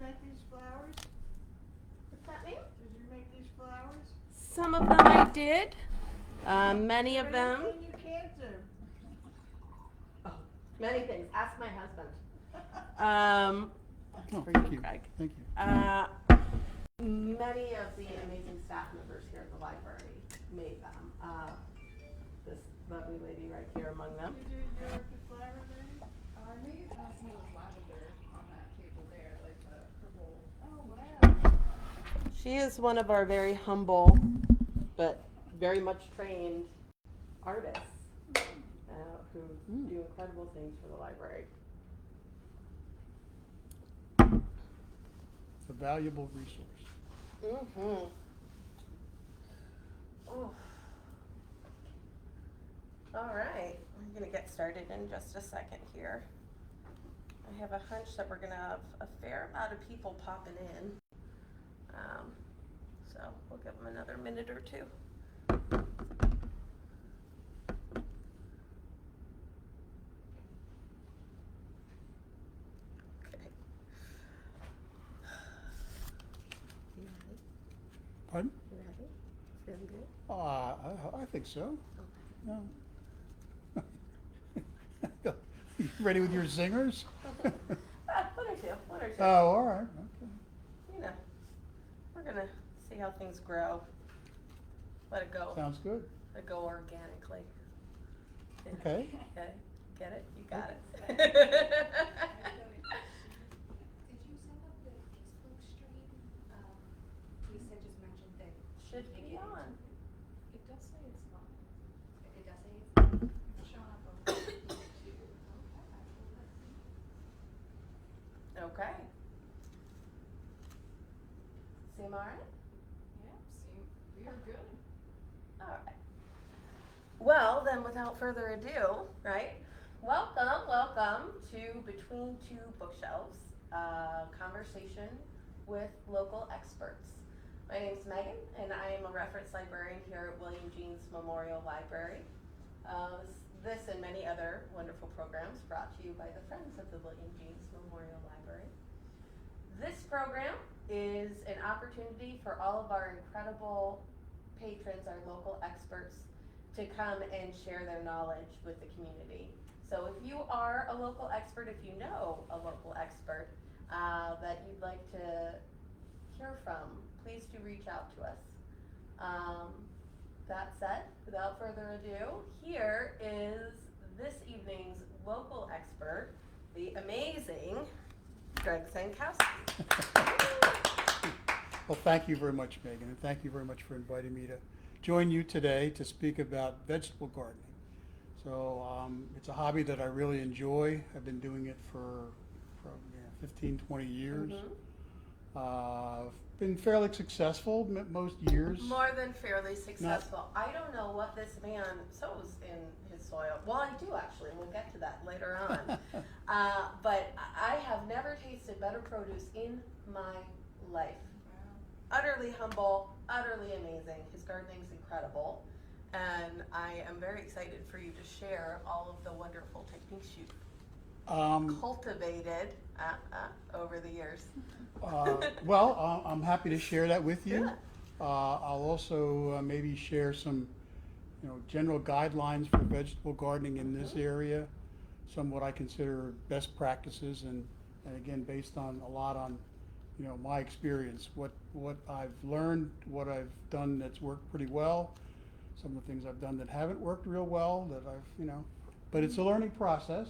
make these flowers? What's that mean? Did you make these flowers? Some of them I did. Many of them. Anything you can't do. Oh, many things. Ask my husband. Oh, for thank you. Greg. Thank you. Many of the amazing staff members here at the library made them. This lovely lady right here among them. Did you do the flower lady? I made some of the lavender on that table there, like the purple. Oh, wow. She is one of our very humble but very much trained artists who do incredible things for the library. It's a valuable resource. Mm-hmm. Oh. All right, we're going to get started in just a second here. I have a hunch that we're going to have a fair amount of people popping in. So we'll give them another minute or two. Okay. You ready? Pardon? You ready? Feeling good? I think so. Okay. No. You ready with your zingers? One or two. Oh, all right. Okay. You know, we're gonna see how things grow. Let it go. Sounds good. Let it go organically. Yeah. Okay. Okay. Get it? You got it. Did you set up the Facebook stream? Lisa just mentioned that. Should be on. It does say it's not. It does say it's not. It's showing up on YouTube too. Okay. Seem all right? Yeah, we are good. All right. Well, then without further ado, right? Welcome to Between Two Bookshelves, a conversation with local experts. My name is Megan, and I am a reference librarian here at William Jeanes Memorial Library. This and many other wonderful programs brought to you by the Friends of the William Jeanes Memorial Library. This program is an opportunity for all of our incredible patrons, our local experts, to come and share their knowledge with the community. So if you are a local expert, if you know a local expert that you'd like to hear from, please do reach out to us. That said, without further ado, here is this evening's local expert, the amazing Greg Zanecosky. Well, thank you very much, Megan, and thank you very much for inviting me to join you today to speak about vegetable gardening. So it's a hobby that I really enjoy. I've been doing it for probably 15, 20 years. Mm-hmm. Been fairly successful most years. More than fairly successful. I don't know what this man sows in his soil. Well, I do actually. We'll get to that later on. But I have never tasted better produce in my life. Wow. Utterly humble, utterly amazing. His gardening's incredible. And I am very excited for you to share all of the wonderful techniques you've cultivated over the years. Well, I'm happy to share that with you. Yeah. I'll also maybe share some, general guidelines for vegetable gardening in this area, some what I consider best practices, and again based on a lot on, my experience, what I've learned, what I've done that's worked pretty well, some of the things I've done that haven't worked real well that I've, but it's a learning process.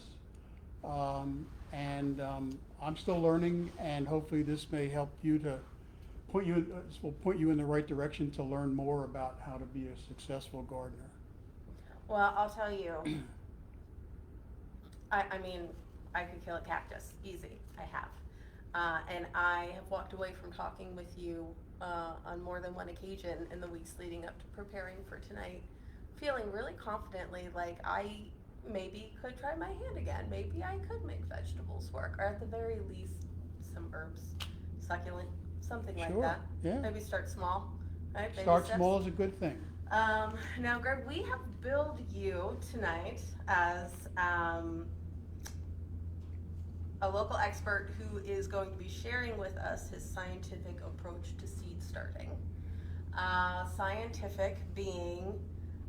I'm still learning, and hopefully this may help you to point you in the right direction to learn more about how to be a successful gardener. Well, I'll tell you, I mean, I could kill a cactus, easy, I have. And I have walked away from talking with you on more than one occasion in the weeks leading up to preparing for tonight, feeling really confidently like I maybe could try my hand again. Maybe I could make vegetables work, or at the very least, some herbs, succulent, something like Sure, that. yeah. Maybe start small, right? Baby Start steps. small is a good thing. Now, Greg, we have billed you tonight as a local expert who is going to be sharing with us his scientific approach to seed starting. Scientific being,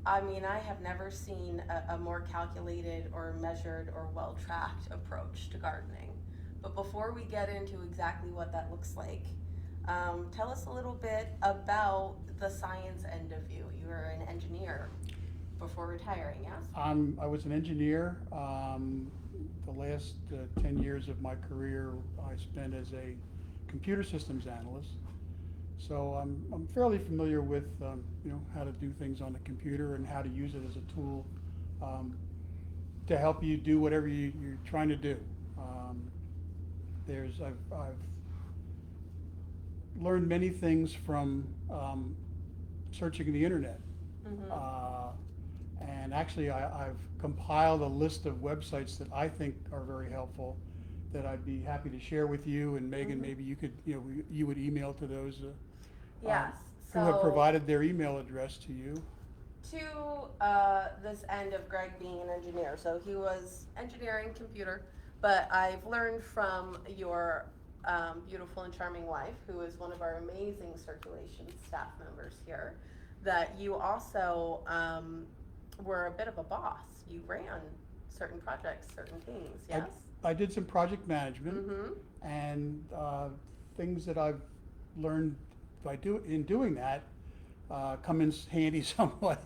I mean, I have never seen a more calculated or measured or well-tracked approach to gardening. But before we get into exactly what that looks like, tell us a little bit about the science end of you. You were an engineer before retiring, yes? I was an engineer. The last 10 years of my career I spent as a computer systems analyst. So I'm fairly familiar with how to do things on the computer and how to use it as a tool to help you do whatever you're trying to do. I've learned many things from searching the internet. And actually I've compiled a list of websites that I think are very helpful that I'd be happy to share with you, and Megan, maybe you could, you would email to those Yes. who have provided their email address to you. To this end of Greg being an engineer. So he was engineering computer, but I've learned from your beautiful and charming wife, who is one of our amazing circulation staff members here, that you also were a bit of a boss. You ran certain projects, certain things, yes? I did some project management, and things that I've learned in doing that come in handy somewhat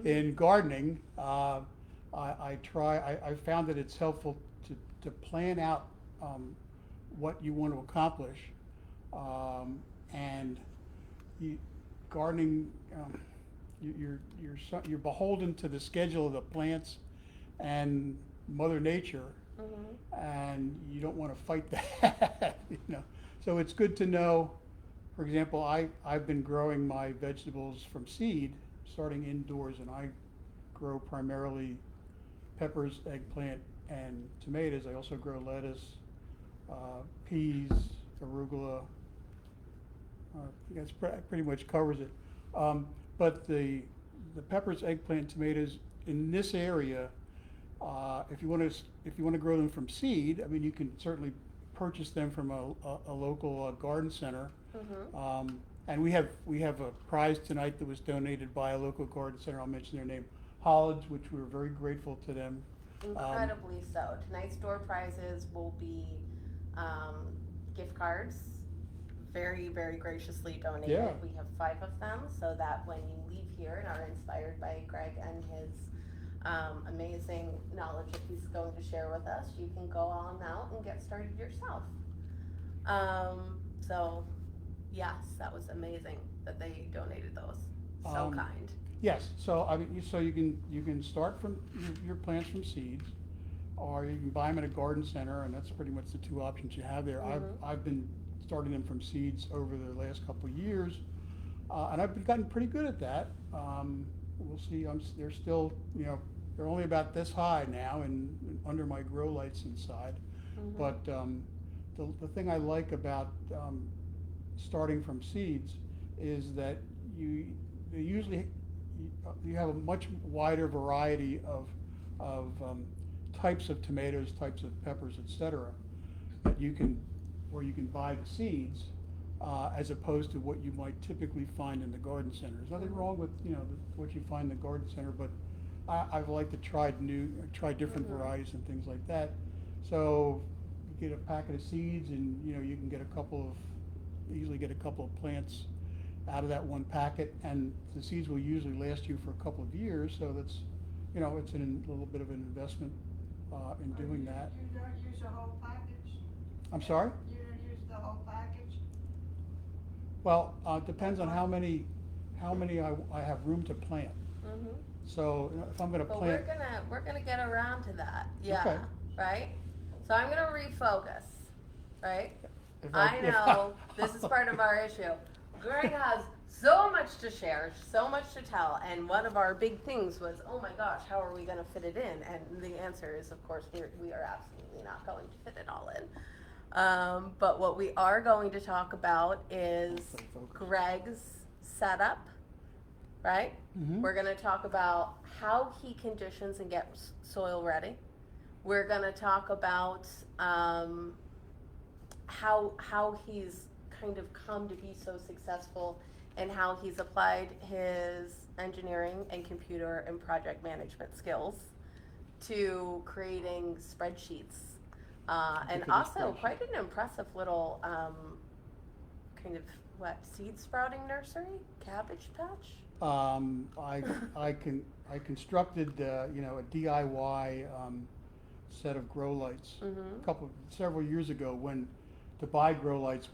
in gardening. I found that it's helpful to plan out what you want to accomplish, and gardening. You're beholden to the schedule of the plants and Mother Nature, and you don't want to fight that. So it's good to know. For example, I've been growing my vegetables from seed, starting indoors, and I grow primarily peppers, eggplant, and tomatoes. I also grow lettuce, peas, arugula. I think that pretty much covers it. But the peppers, eggplant, tomatoes in this area, if you want to grow them from seed, I mean, you can certainly purchase them from a local garden center. And we have a prize tonight that was donated by a local garden center. I'll mention their name, Hollids, which we're very grateful to them. Incredibly so. Tonight's door prizes will be gift cards, very, very graciously donated. Yeah. We have 5 of them, so that when you leave here and are inspired by Greg and his amazing knowledge that he's going to share with us, you can go on out and get started yourself. So yes, that was amazing that they donated those. So kind. Yes, so I mean, so you can start from your plants from seeds, or you can buy them at a garden center, and that's pretty much the 2 options you have there. I've been starting them from seeds over the last couple of years, and I've gotten pretty good at that. We'll see. They're still, they're only about this high now, and under my grow lights inside. But the thing I like about starting from seeds is that you have a much wider variety of types of tomatoes, types of peppers, etc. that you can buy the seeds, as opposed to what you might typically find in the garden center. There's nothing wrong with what you find in the garden center, but I've liked to try different varieties and things like that. So you get a packet of seeds, and you can easily get a couple of plants out of that one packet, and the seeds will usually last you for a couple of years. So that's it's a little bit of an investment in doing that. You don't use the whole package? I'm sorry? You don't use the whole package? Well, it depends on how many I have room to plant. So if I'm going to But plant, we're gonna get around to that. Yeah. Okay. Right. So I'm gonna refocus. Right. if I know this is part of our issue. Greg has so much to share, so much to tell, and one of our big things was, oh my gosh, how are we going to fit it in? And the answer is, of course, we are absolutely not going to fit it all in. But what we are going to talk about is Greg's setup, right? We're going to talk about how he conditions and gets soil ready. We're gonna talk about how he's kind of come to be so successful and how he's applied his engineering and computer and project management skills to creating spreadsheets. And Particular also spreadsheet. quite an impressive little kind of seed sprouting nursery, cabbage patch. I constructed a DIY set of grow lights several years ago when to buy grow lights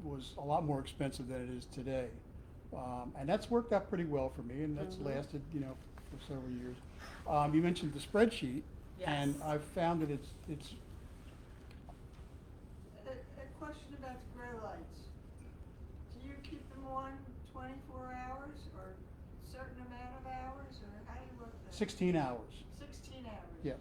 was a lot more expensive than it is today, and that's worked out pretty well for me, and that's lasted for several years. You mentioned the spreadsheet, and Yes. I've found that it's A question about the grow lights. Do you keep them on 24 hours or a certain amount of hours, or how do you work that? 16 hours. 16 hours? Yes,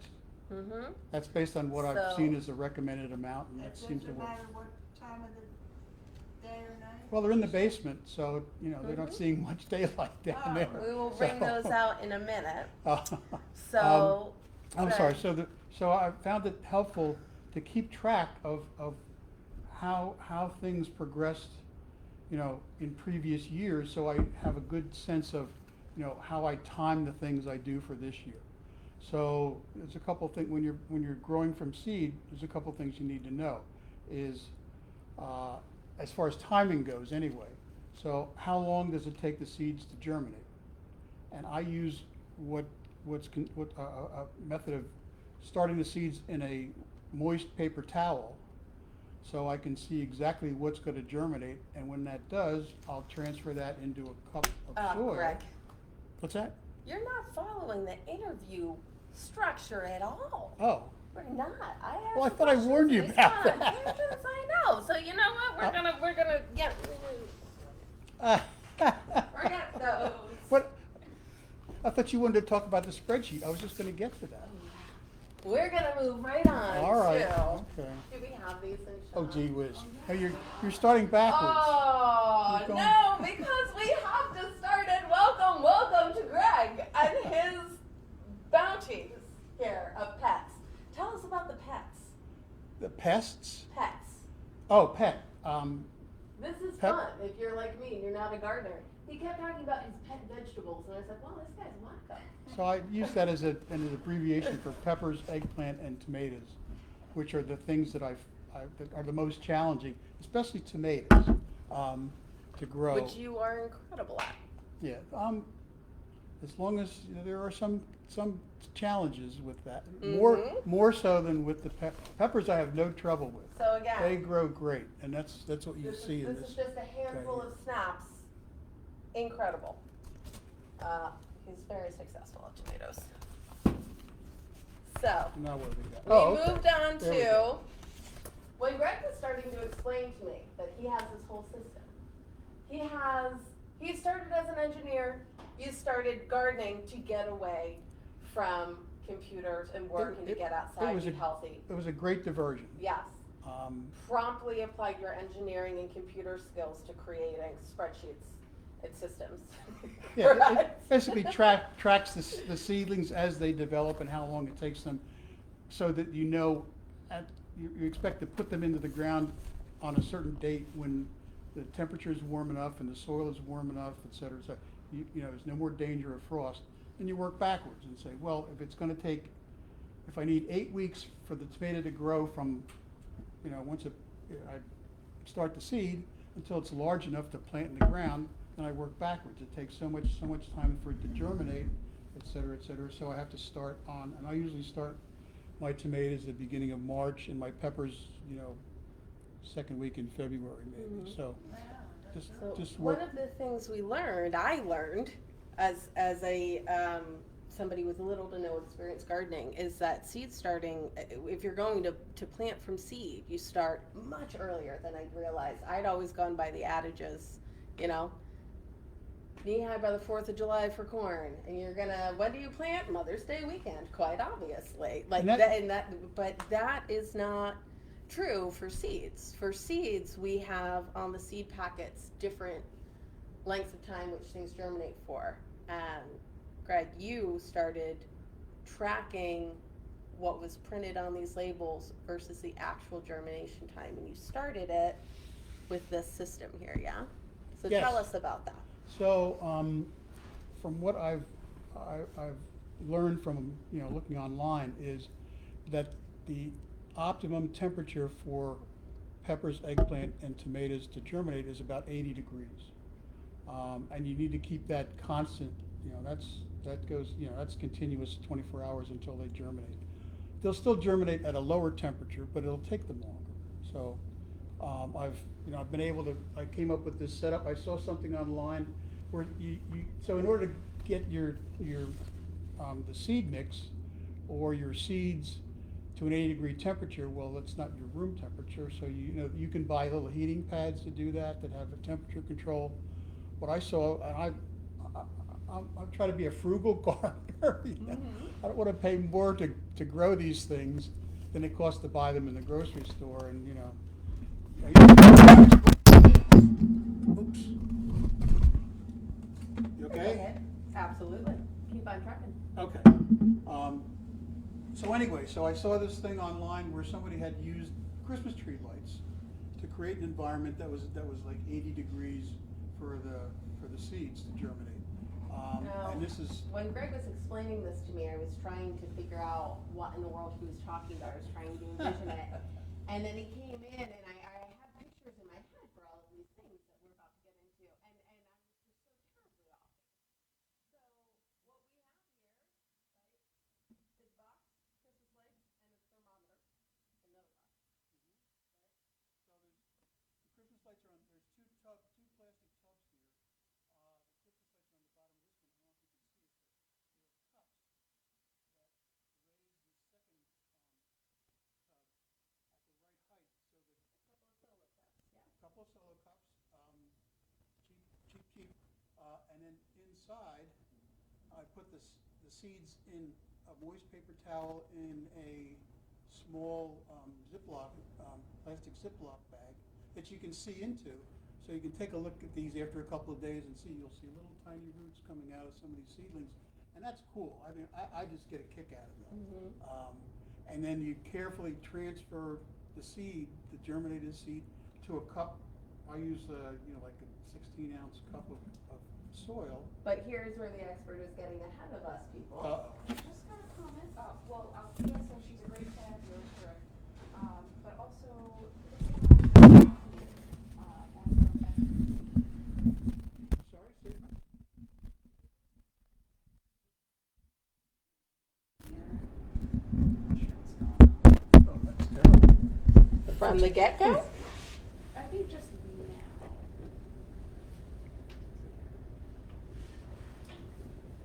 Mm-hmm. that's based on what I've So- seen as a recommended amount, and that It seems to doesn't work. matter what time of the day or night? Well, they're in the basement, so they're not Mhm. seeing much daylight down Oh. there. We will bring So- those out in a minute. So, So, I'm Greg, sorry. So I found it helpful to keep track of how things progressed, in previous years, so I have a good sense of, how I time the things I do for this year. So there's a couple things when you're growing from seed. There's a couple things you need to know. Is as far as timing goes, anyway. So how long does it take the seeds to germinate? And I use a method of starting the seeds in a moist paper towel, so I can see exactly what's going to germinate, and when that does, I'll transfer that into a cup of soil. Greg, What's that? you're not following the interview structure at all. Oh. We're not. Well, I thought I warned you based about on that. tangents, I know. So you know what? We're gonna get those. What? I thought you wanted to talk about the spreadsheet. I was just going to get to that. We're gonna move right on. All right. To, Okay. do we have these in Oh, shot? gee whiz. Hey, you're starting backwards. Oh You're going- no, because we have to start it. Welcome to Greg and his bounties here of pets. Tell us about the pets. The pests? Pets. Oh, pet. This is Pep- fun if you're like me and you're not a gardener. He kept talking about his pet vegetables, and I was like, well, this guy's wacko. So I use that as an abbreviation for peppers, eggplant, and tomatoes, which are the things that that are the most challenging, especially tomatoes, to grow. Which you are incredible at. Yeah. As long as there are some challenges with that, more so than with the peppers. I have no trouble with. So again, They grow great, and that's what you see in this this. is just a handful of snaps. Incredible. He's very successful at tomatoes. So, Now what do we got? we Oh, okay. moved on There we to go. when Greg was starting to explain to me that he has this whole system. He started as an engineer. You started gardening to get away from computers and work and to get outside, was be a- healthy. It was a great diversion. Yes. Promptly Promptly applied your engineering and computer skills to creating spreadsheets and systems. Yeah, Right? it basically tracks the seedlings as they develop and how long it takes them, so that you expect to put them into the ground on a certain date when the temperature is warm enough and the soil is warm enough, et cetera. So there's no more danger of frost. And you work backwards and say, well, if I need 8 weeks for the tomato to grow from, once I start the seed until it's large enough to plant in the ground, then I work backwards. It takes so much time for it to germinate, et cetera, et cetera. So I have to start and I usually start my tomatoes at the beginning of March and my peppers, second week in February maybe. So just One work. of the things I learned as a somebody with little to no experience gardening, is that seed starting, if you're going to plant from seed, you start much earlier than I'd realized. I'd always gone by the adages, knee high by the 4th of July for corn, and when do you plant? Mother's Day weekend, quite obviously. But that is not true for seeds. For seeds, we have on the seed packets different lengths of time which things germinate for. And Greg, you started tracking what was printed on these labels versus the actual germination time, and you started it with this system here, yeah? So Yes. tell us about that. So, from what I've learned from, looking online is that the optimum temperature for peppers, eggplant, and tomatoes to germinate is about 80 degrees. And you need to keep that constant, that's continuous 24 hours until they germinate. They'll still germinate at a lower temperature, but it'll take them longer. So, I've been able to, I came up with this setup. I saw something online where so in order to get the seed mix or your seeds to an 80-degree temperature, well, that's not your room temperature, so you can buy little heating pads to do that have a temperature control. What I saw, and I'm trying to be a frugal gardener. I don't want to pay more to grow these things than it costs to buy them in the grocery store, and Oops. You okay? Absolutely. Keep on trucking. Okay. So anyway, so I saw this thing online where somebody had used Christmas tree lights to create an environment that was like 80 degrees for the seeds to germinate. Now, And this is when Greg was explaining this to me, I was trying to figure out what in the world he was talking about. I was trying to envision it. And then he came in, and I had pictures in my head for all of these things that we're about to get into. And I was just so terribly off. So what we have here, right, is box, Christmas lights, and a thermometer. Another box. So the Christmas lights are on. There's two plastic tubs here. The Christmas lights are on the bottom of this one. I don't know if you can see it, but there are cups that raise the second tub at the right height, so that a couple of solo cups, cheap, and then inside, I put the seeds in a moist paper towel in a small plastic Ziploc bag that you can see into. So you can take a look at these after a couple of days and you'll see little tiny roots coming out of some of these seedlings. And that's cool. I mean, I just get a kick out of that. And then you carefully transfer the seed, the germinated seed, to a cup. I use like a 16-ounce cup of soil. But here's where the expert is getting ahead of us, people. Just got a comment, well, Althea says she's a great dad, really sure. But also, Sorry, Steve? Oh, that's terrible. From the get-go? I think just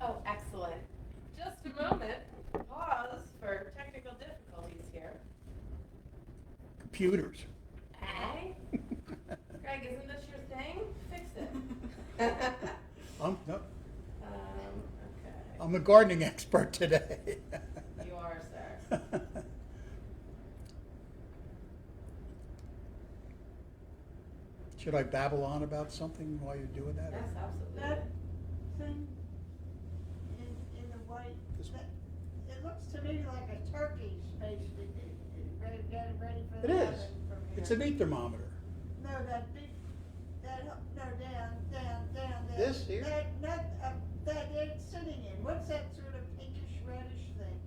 now. Oh, excellent. Just a moment. Pause for technical difficulties here. Computers. Hey? Greg, isn't this your thing? Fix it. No, Okay. I'm the gardening expert today. You are, sir. Should I babble on about something while you're doing that? Yes, absolutely. That thing in the white, it looks to me like a turkey's basically, getting ready for It the is. oven from here. It's a meat thermometer. No, that big, down. This here? That it's sitting in, what's that sort of pinkish reddish thing?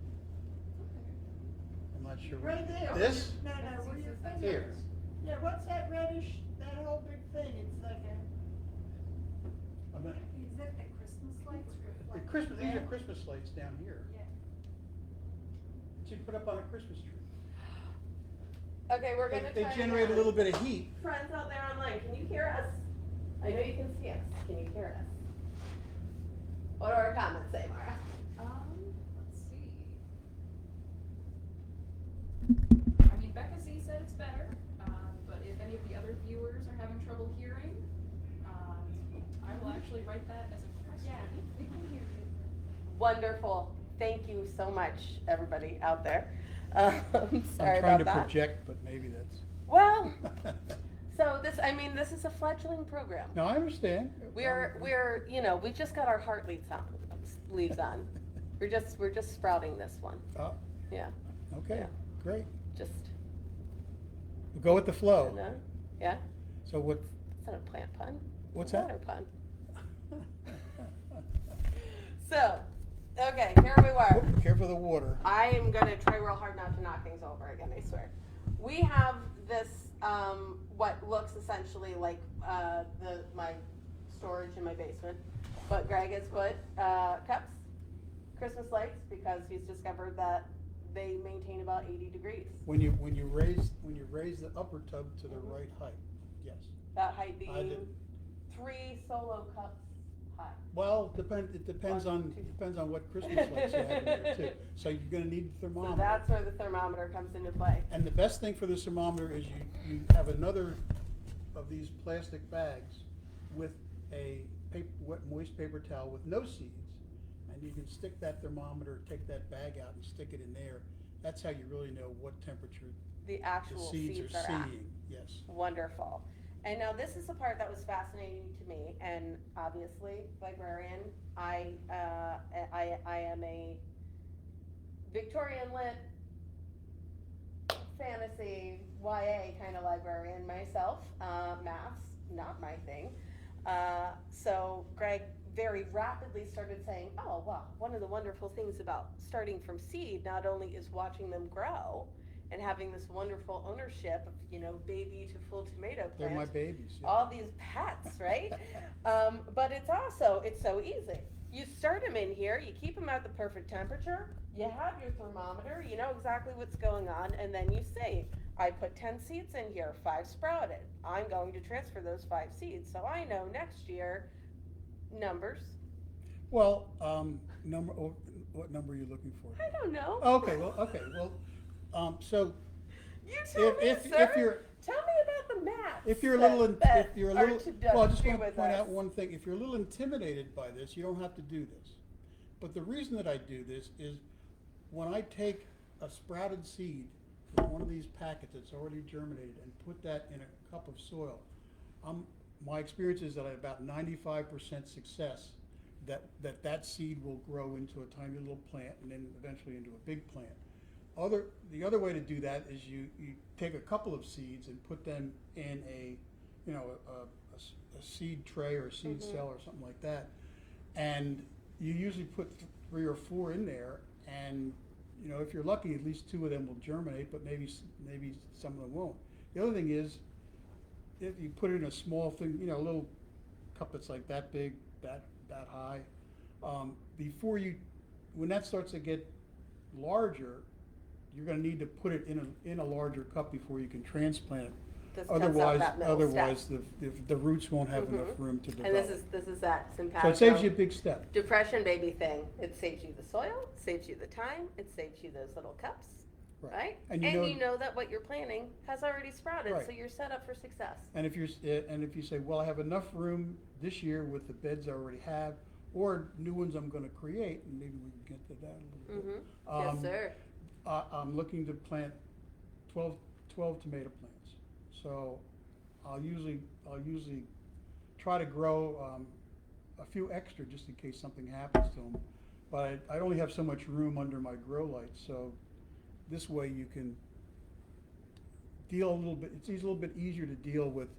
I'm not sure. Right there. This? No, where your finger Here. is. Yeah, what's that reddish, that whole big thing, it's like a. I'm not- Is that the Christmas lights reflect? These are Christmas lights down here. Yeah. That you put up on a Christmas tree. Okay, we're gonna They try generate a again. little bit of heat. Friends out there online, can you hear us? I know you can see us. Can you hear us? What do our comments say, Mara? Let's see. I mean, Becca Z said it's better, but if any of the other viewers are having trouble hearing, I will actually write that as a question. Yeah, we can hear you. Wonderful. Thank you so much, everybody out there. Sorry I'm trying about to that. project, but maybe that's. Well, so this is a fledgling program. No, I understand. We're we just got our heart leaves on. We're just sprouting this one. Oh, Yeah. Okay, Yeah. great. Just, Go with the flow. you know? Yeah, So what, it's not a plant pun. what's It's a that? water pun. So, okay, here we were. Careful of the water. I am gonna try real hard not to knock things over again, I swear. We have this, what looks essentially like, my storage in my basement. But Greg has put, cups, Christmas lights, because he's discovered that they maintain about 80 degrees. When you raise the upper tub to the right height, yes. That height I being did. 3 solo cups high. Well, it depends One, on, two. depends on what Christmas lights you have in there too. So you're gonna need the So thermometer. that's where the thermometer comes into play. And the best thing for this thermometer is you have another of these plastic bags with a wet moist paper towel with no seeds. And you can stick that thermometer, take that bag out and stick it in there. That's how you really know what temperature The the actual seeds seeds are are at. seeing, yes. Wonderful. And now this is the part that was fascinating to me, and obviously, librarian, I am a Victorian lit, fantasy, YA kind of librarian myself. Maths, not my thing. So Greg very rapidly started saying, oh, wow, one of the wonderful things about starting from seed not only is watching them grow and having this wonderful ownership of, baby to full tomato They're my plant, babies. Yeah. all these pets, right? But it's so easy. You start them in here, you keep them at the perfect temperature, you have your thermometer, you know exactly what's going on, and then you say, I put 10 seeds in here, 5 sprouted. I'm going to transfer those 5 seeds, so I know next year, numbers. Well, what number are you looking for? I don't know. Okay, so You tell me, if sir. you're Tell me about the math. if you're a little well, I just want to with point us. out one thing. If you're a little intimidated by this, you don't have to do this. But the reason that I do this is when I take a sprouted seed from one of these packets that's already germinated and put that in a cup of soil, my experience is that I have about 95% success that seed will grow into a tiny little plant and then eventually into a big plant. The other way to do that is you take a couple of seeds and put them in a seed tray or a seed cell or something like that, and you usually put 3 or 4 in there, and if you're lucky, at least 2 of them will germinate, but maybe some of them won't. The other thing is, if you put it in a small thing, a little cup that's like that big, that high, when that starts to get larger, you're going to need to put it in a larger cup before you can transplant it. This cuts out that middle step. The roots won't have enough room to develop. And this is that simpatico. So it saves you a big step. Depression baby thing. It saves you the soil, it saves you the time, it saves you those little cups, right? And you know that what you're planting has already sprouted, Right. so you're set up for success. And if you say, well, I have enough room this year with the beds I already have, or new ones I'm going to create, and maybe we can get to that a little bit. Yes, sir. I'm looking to plant 12 tomato plants. So I'll usually try to grow a few extra just in case something happens to them. But I only have so much room under my grow lights, so this way you can deal a little bit. It's a little bit easier to deal with,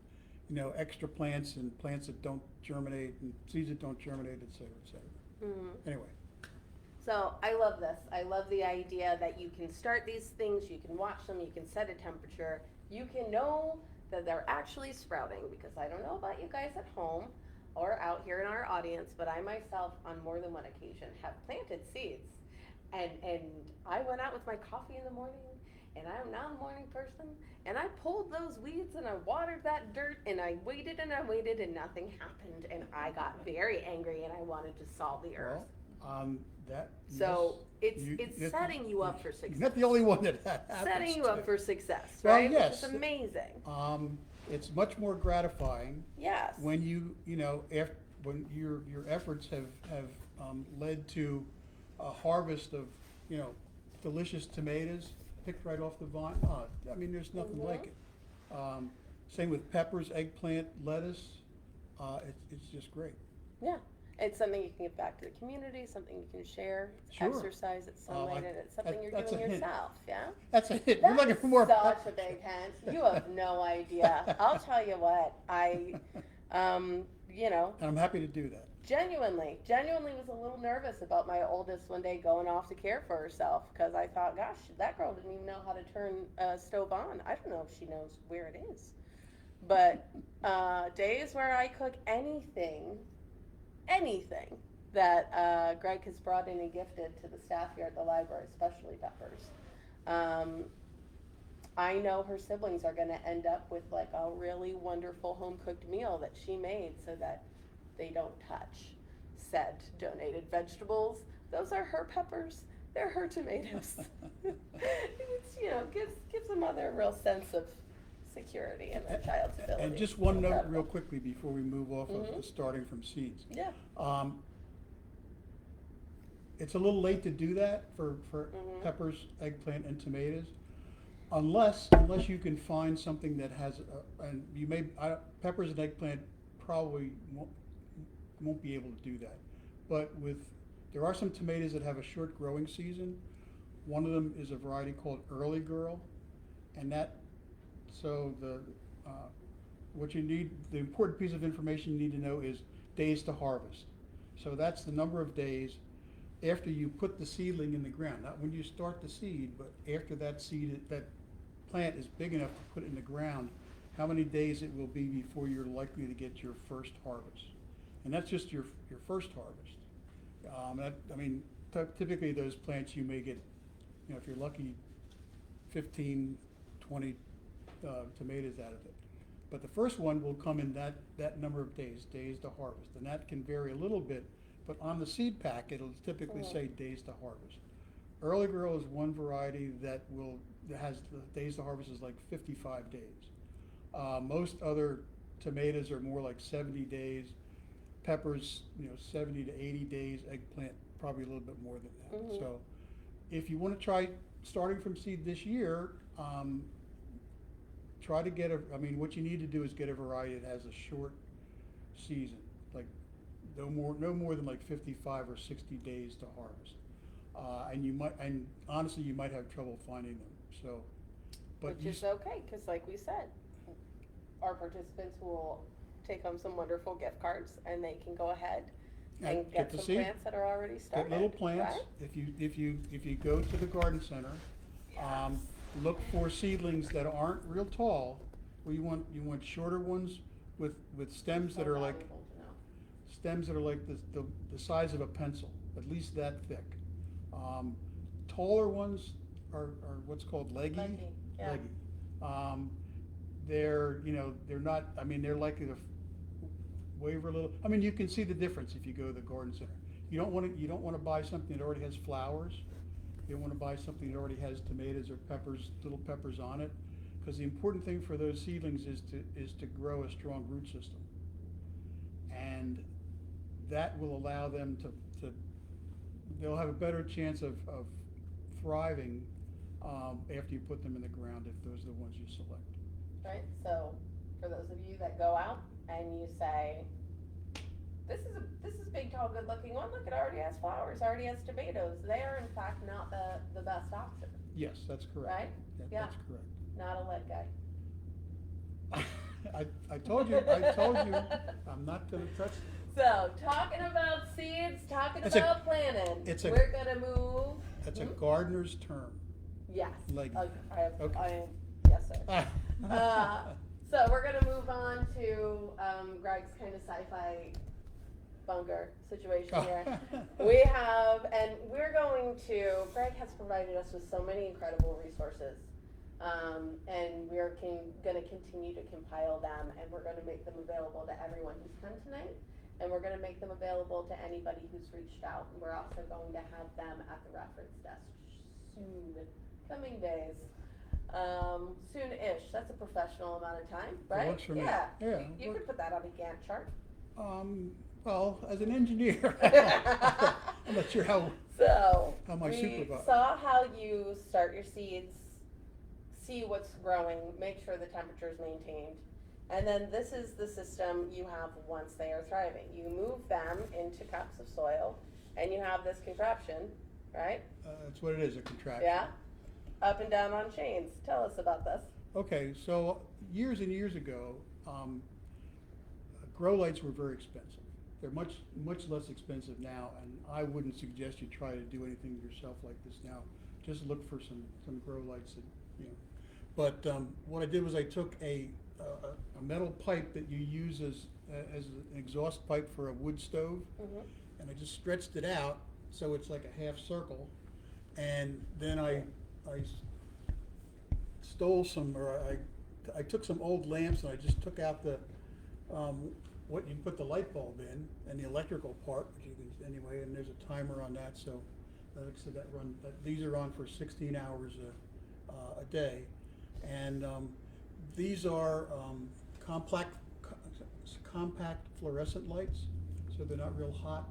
extra plants and plants that don't germinate and seeds that don't germinate, et cetera, et cetera. Anyway. So I love this. I love the idea that you can start these things, you can watch them, you can set a temperature, you can know that they're actually sprouting, because I don't know about you guys at home or out here in our audience, but I myself on more than one occasion have planted seeds. And I went out with my coffee in the morning, and I'm not a morning person, and I pulled those weeds and I watered that dirt and I waited and nothing happened, and I got very angry and I wanted to solve the earth. Well, So it's setting you up for success. You're not the only one that happens. Setting you up for success, Well, right? yes. Which is amazing. It's much more gratifying Yes. when when your efforts have led to a harvest of delicious tomatoes picked right off the vine. There's nothing like it. Same with peppers, eggplant, lettuce. It's just great. Yeah. It's something you can give back to the community, something you can share, Sure. exercise at sunlight, and it's something you're that's doing a hint. yourself, yeah? That's a hit. We're looking for more. Such a big hint. You have no idea. I'll tell you what, you know, And I'm happy to do that. genuinely was a little nervous about my oldest one day going off to care for herself, because I thought, gosh, that girl didn't even know how to turn a stove on. I don't know if she knows where it is. But days where I cook anything that Greg has brought in and gifted to the staff here at the library, especially peppers, I know her siblings are going to end up with like a really wonderful home-cooked meal that she made, so that they don't touch said donated vegetables. Those are her peppers. They're her tomatoes. It's, you know, gives a mother a real sense of security in their child's ability. And just one It's note incredible. real quickly before we move off of Mhm. the starting from seeds. Yeah. It's a little late to do that for Mhm. peppers, eggplant, and tomatoes, unless you can find something that has, and you may, peppers and eggplant probably won't be able to do that. But there are some tomatoes that have a short growing season. One of them is a variety called Early Girl, and what you need, the important piece of information you need to know is days to harvest. So that's the number of days after you put the seedling in the ground, not when you start the seed, but after that plant is big enough to put it in the ground, how many days it will be before you're likely to get your first harvest. And that's just your first harvest. Typically those plants you may get, you know, if you're lucky, 15, 20 tomatoes out of it. But the first one will come in that number of days to harvest. And that can vary a little bit, but on the seed pack, it'll typically say days to harvest. Early Girl is one variety that has the days to harvest is like 55 days. Most other tomatoes are more like 70 days. Peppers, 70 to 80 days. Eggplant, probably a little bit more than that. Mhm. So if you want to try starting from seed this year, try to get what you need to do is get a variety that has a short season, like no more than like 55 or 60 days to harvest. And honestly, you might have trouble finding them. So, but Which is okay, because like we said, our participants will take home some wonderful gift cards, and they can go ahead and get the some seed. plants that are already started. Get little plants. Right? If you go to the garden center, look for seedlings that aren't real tall. Well, you want shorter ones with stems that So are like valuable to know. the size of a pencil, at least that thick. Taller ones are what's called leggy. Leggy, yeah. Leggy. They're not. They're likely to waver a little. You can see the difference if you go to the garden center. You don't want to buy something that already has flowers. You don't want to buy something that already has tomatoes or peppers, little peppers on it, because the important thing for those seedlings is to grow a strong root system, and that will allow them to they'll have a better chance of thriving after you put them in the ground if those are the ones you select. Right, so for those of you that go out and you say, this is big, tall, good looking one, look, it already has flowers, already has tomatoes, they are in fact not the best option. Yes, that's correct. Right? Yeah. That's correct. Not a lead guy. I told you, I'm not gonna touch. So, talking about seeds, talking It's about planting, it's a- we're gonna move. That's a gardener's term. Yes. Leggy. Okay. Yes, sir. So we're gonna move on to Greg's kind of sci-fi bunker situation here. We have, and Greg has provided us with so many incredible resources. And we're gonna continue to compile them, and we're gonna make them available to everyone who's come tonight. And we're gonna make them available to anybody who's reached out. And we're also going to have them at the reference desk soon, coming days. Soon-ish, that's a professional amount of time, right? works for me. Yeah, Yeah, you could put that on a Gantt chart. Well, as an engineer, I'm not sure how my We supervisor. saw how you start your seeds, see what's growing, make sure the temperature is maintained, And then this is the system you have once they are thriving. You move them into cups of soil, and you have this contraption, right? That's what it is, a contraption. Yeah? Up and down on chains. Tell us about this. Okay, so years and years ago, grow lights were very expensive. They're much less expensive now, and I wouldn't suggest you try to do anything yourself like this now. Just look for some grow lights that, you know. But what I did was I took a metal pipe that you use as an exhaust pipe for a wood stove, and I just stretched it out so it's like a half circle, and then I stole some, or I took some old lamps and I just took out the what you put the light bulb in and the electrical part, which you can, anyway, and there's a timer on that, so like I said, these are on for 16 hours a day, and these are compact fluorescent lights, so they're not real hot.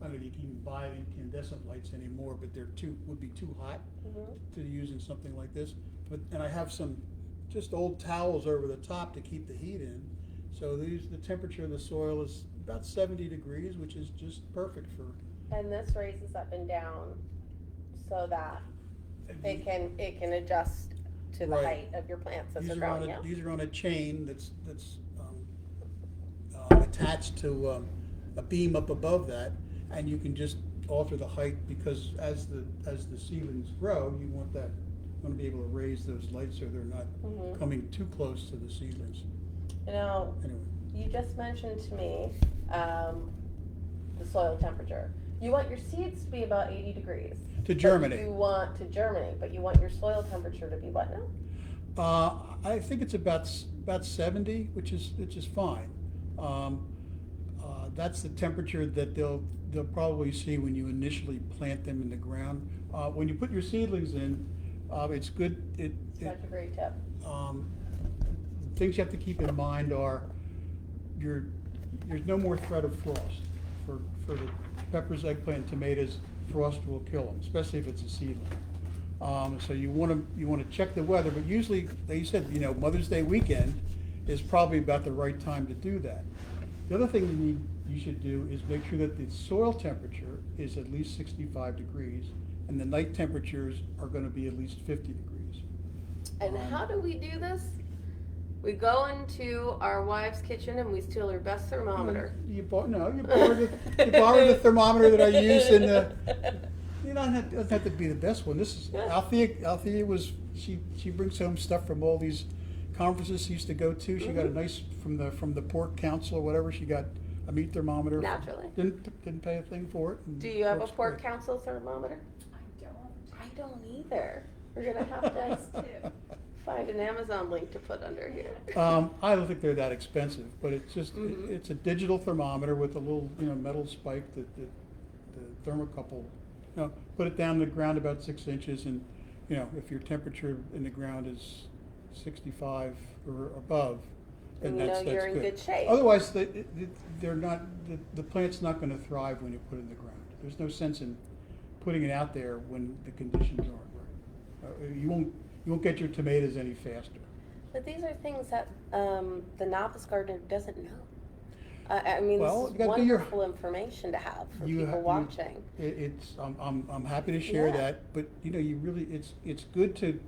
I don't know if you can even buy incandescent lights anymore, but would be too hot to use in something like this. And I have some just old towels over the top to keep the heat in. So the temperature of the soil is about 70 degrees, which is just perfect for. And this raises up and down so that it can adjust to the height of your plants as they're growing. These are on a chain that's attached to a beam up above that, and you can just alter the height, because as the seedlings grow, you want to be able to raise those lights so they're not coming too close to the seedlings. You know, anyway, you just mentioned to me the soil temperature. You want your seeds to be about 80 degrees. To germinate. You want to germinate, but you want your soil temperature to be what now? I think it's about 70, which is fine. That's the temperature that they'll probably see when you initially plant them in the ground. When you put your seedlings in, it's good. That's a great tip. Things you have to keep in mind are there's no more threat of frost. For the peppers, eggplant, and tomatoes, frost will kill them, especially if it's a seedling. So you want to check the weather, but usually, like you said, Mother's Day weekend is probably about the right time to do that. The other thing you should do is make sure that the soil temperature is at least 65 degrees, and the night temperatures are going to be at least 50 degrees. And how do we do this? We go into our wife's kitchen and we steal her best thermometer. You borrow the thermometer that I use in the. You don't doesn't have to be the best one. This is Althea was she brings home stuff from all these conferences she used to go to. She got a nice from the Pork Council or whatever. She got a meat thermometer. Naturally. Didn't pay a thing for it. Do you have a Pork Council thermometer? I I don't either. We're gonna have to find an Amazon link to put under here. I don't think they're that expensive, but it's just it's a digital thermometer with a little metal spike that the thermocouple. Put it down in the ground about 6 inches, and if your temperature in the ground is 65 or above, then that's you're in good shape. Otherwise, they're not. The plant's not going to thrive when you put it in the ground. There's no sense in putting it out there when the conditions aren't right. You won't get your tomatoes any faster. But these are things that the novice gardener doesn't know. I mean, this is wonderful information to have for people watching. I'm happy to share that, but it's good to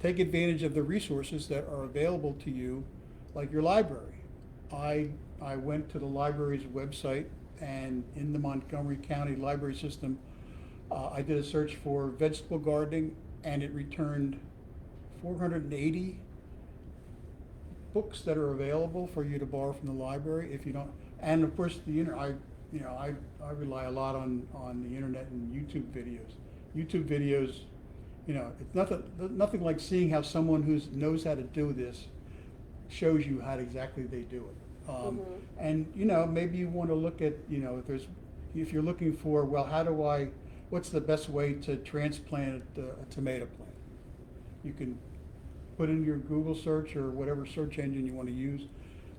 take advantage of the resources that are available to you, like your library. I went to the library's website, and in the Montgomery County library system, I did a search for vegetable gardening, and it returned 480 books that are available for you to borrow from the library if you don't. And of course, I rely a lot on the internet and YouTube videos. YouTube videos, it's nothing like seeing how someone who knows how to do this shows you how exactly they do it. And maybe you want to look at if you're looking for, what's the best way to transplant a tomato plant? You can put in your Google search or whatever search engine you want to use,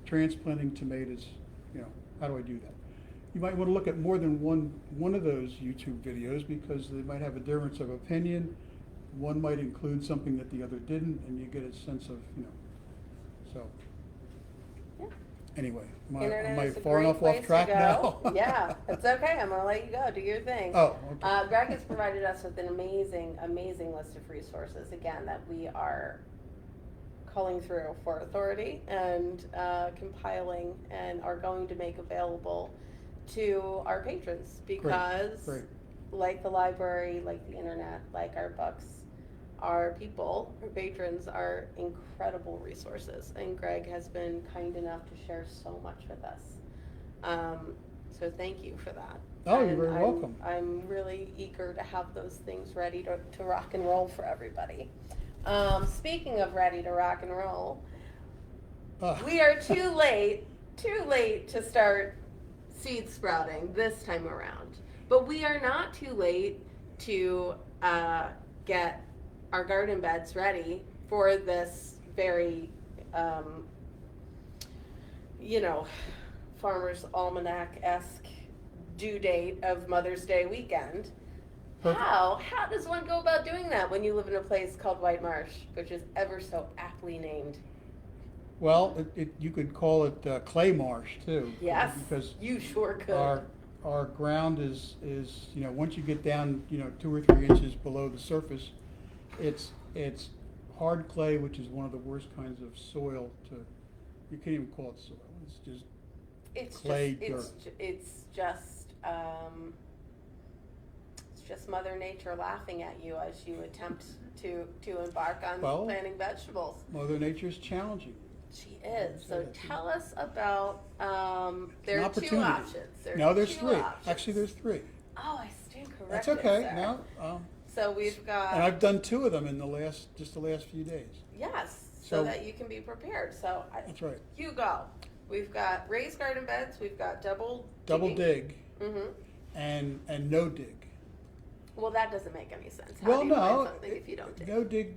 transplanting tomatoes, how do I do that? You might want to look at more than one of those YouTube videos, because they might have a difference of opinion. One might include something that the other didn't, and you get a sense of, So, Yeah. anyway, am Internet I is a far great enough place off to track go. now? Yeah, it's okay. I'm gonna let you go. Do your thing. Oh, okay. Greg has provided us with an amazing, amazing list of resources, again, that we are culling through for authority and compiling and are going to make available to our patrons because, Great. like the library, like the internet, like our books, our people, our patrons are incredible resources, and Greg has been kind enough to share so much with us. So thank you for that. Oh, you're And very welcome. I'm really eager to have those things ready to rock and roll for everybody. Speaking of ready to rock and roll, we are too late to start seed sprouting this time around. But we are not too late to get our garden beds ready for this very, Farmer's Almanac-esque due date of Mother's Day weekend. Perfect. How does one go about doing that when you live in a place called White Marsh, which is ever so aptly named? Well, you could call it clay marsh too. Yes, Because you sure could. our ground is, once you get down, 2 or 3 inches below the surface, it's hard clay, which is one of the worst kinds of soil you can't even call it soil. It's clay dirt. It's just Mother Nature laughing at you as you attempt to embark on planting vegetables. Mother Nature's challenging. She is. So That's tell us about, there an are 2 opportunity. options. No, there's 2 3. options. Actually, there's 3. Oh, I stand corrected, That's okay. sir. No, So we've got. and I've done 2 of them in the last few days. Yes, so So- that you can be prepared. So That's right. you go. We've got raised garden beds. We've got double Dig Mm-hmm. and no dig. Well, that doesn't make any sense. How Well, do you no, find something if you don't dig? no dig.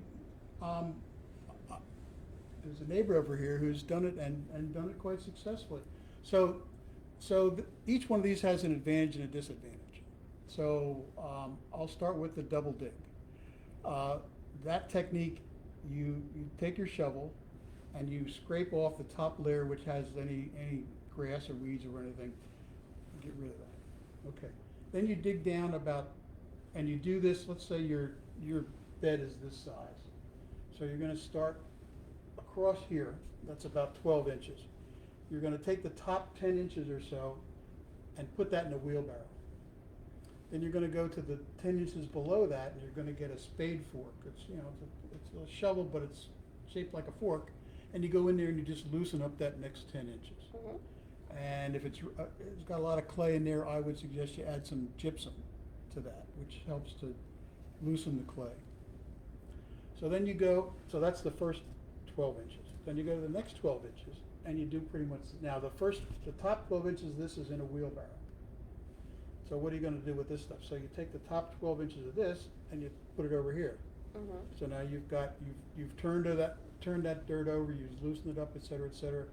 There's a neighbor over here who's done it and done it quite successfully. So each one of these has an advantage and a disadvantage. So I'll start with the double dig. That technique, you take your shovel and you scrape off the top layer which has any grass or weeds or anything. Get rid of that. Okay. Then you dig down and you do this. Let's say your bed is this size. So you're going to start across here. That's about 12 inches. You're going to take the top 10 inches or so and put that in a wheelbarrow. Then you're going to go to the 10 inches below that, and you're going to get a spade fork. It's it's a shovel, but it's shaped like a fork. And you go in there and you just loosen up that next 10 inches. Mm-hmm. And if it's got a lot of clay in there, I would suggest you add some gypsum to that, which helps to loosen the clay. So then so that's the first 12 inches. Then you go to the next 12 inches, and you do pretty much, now the top 12 inches, this is in a wheelbarrow. So what are you going to do with this stuff? So you take the top 12 inches of this, and you put it over here. Mm-hmm. So now you've turned that dirt over, you've loosened it up, et cetera,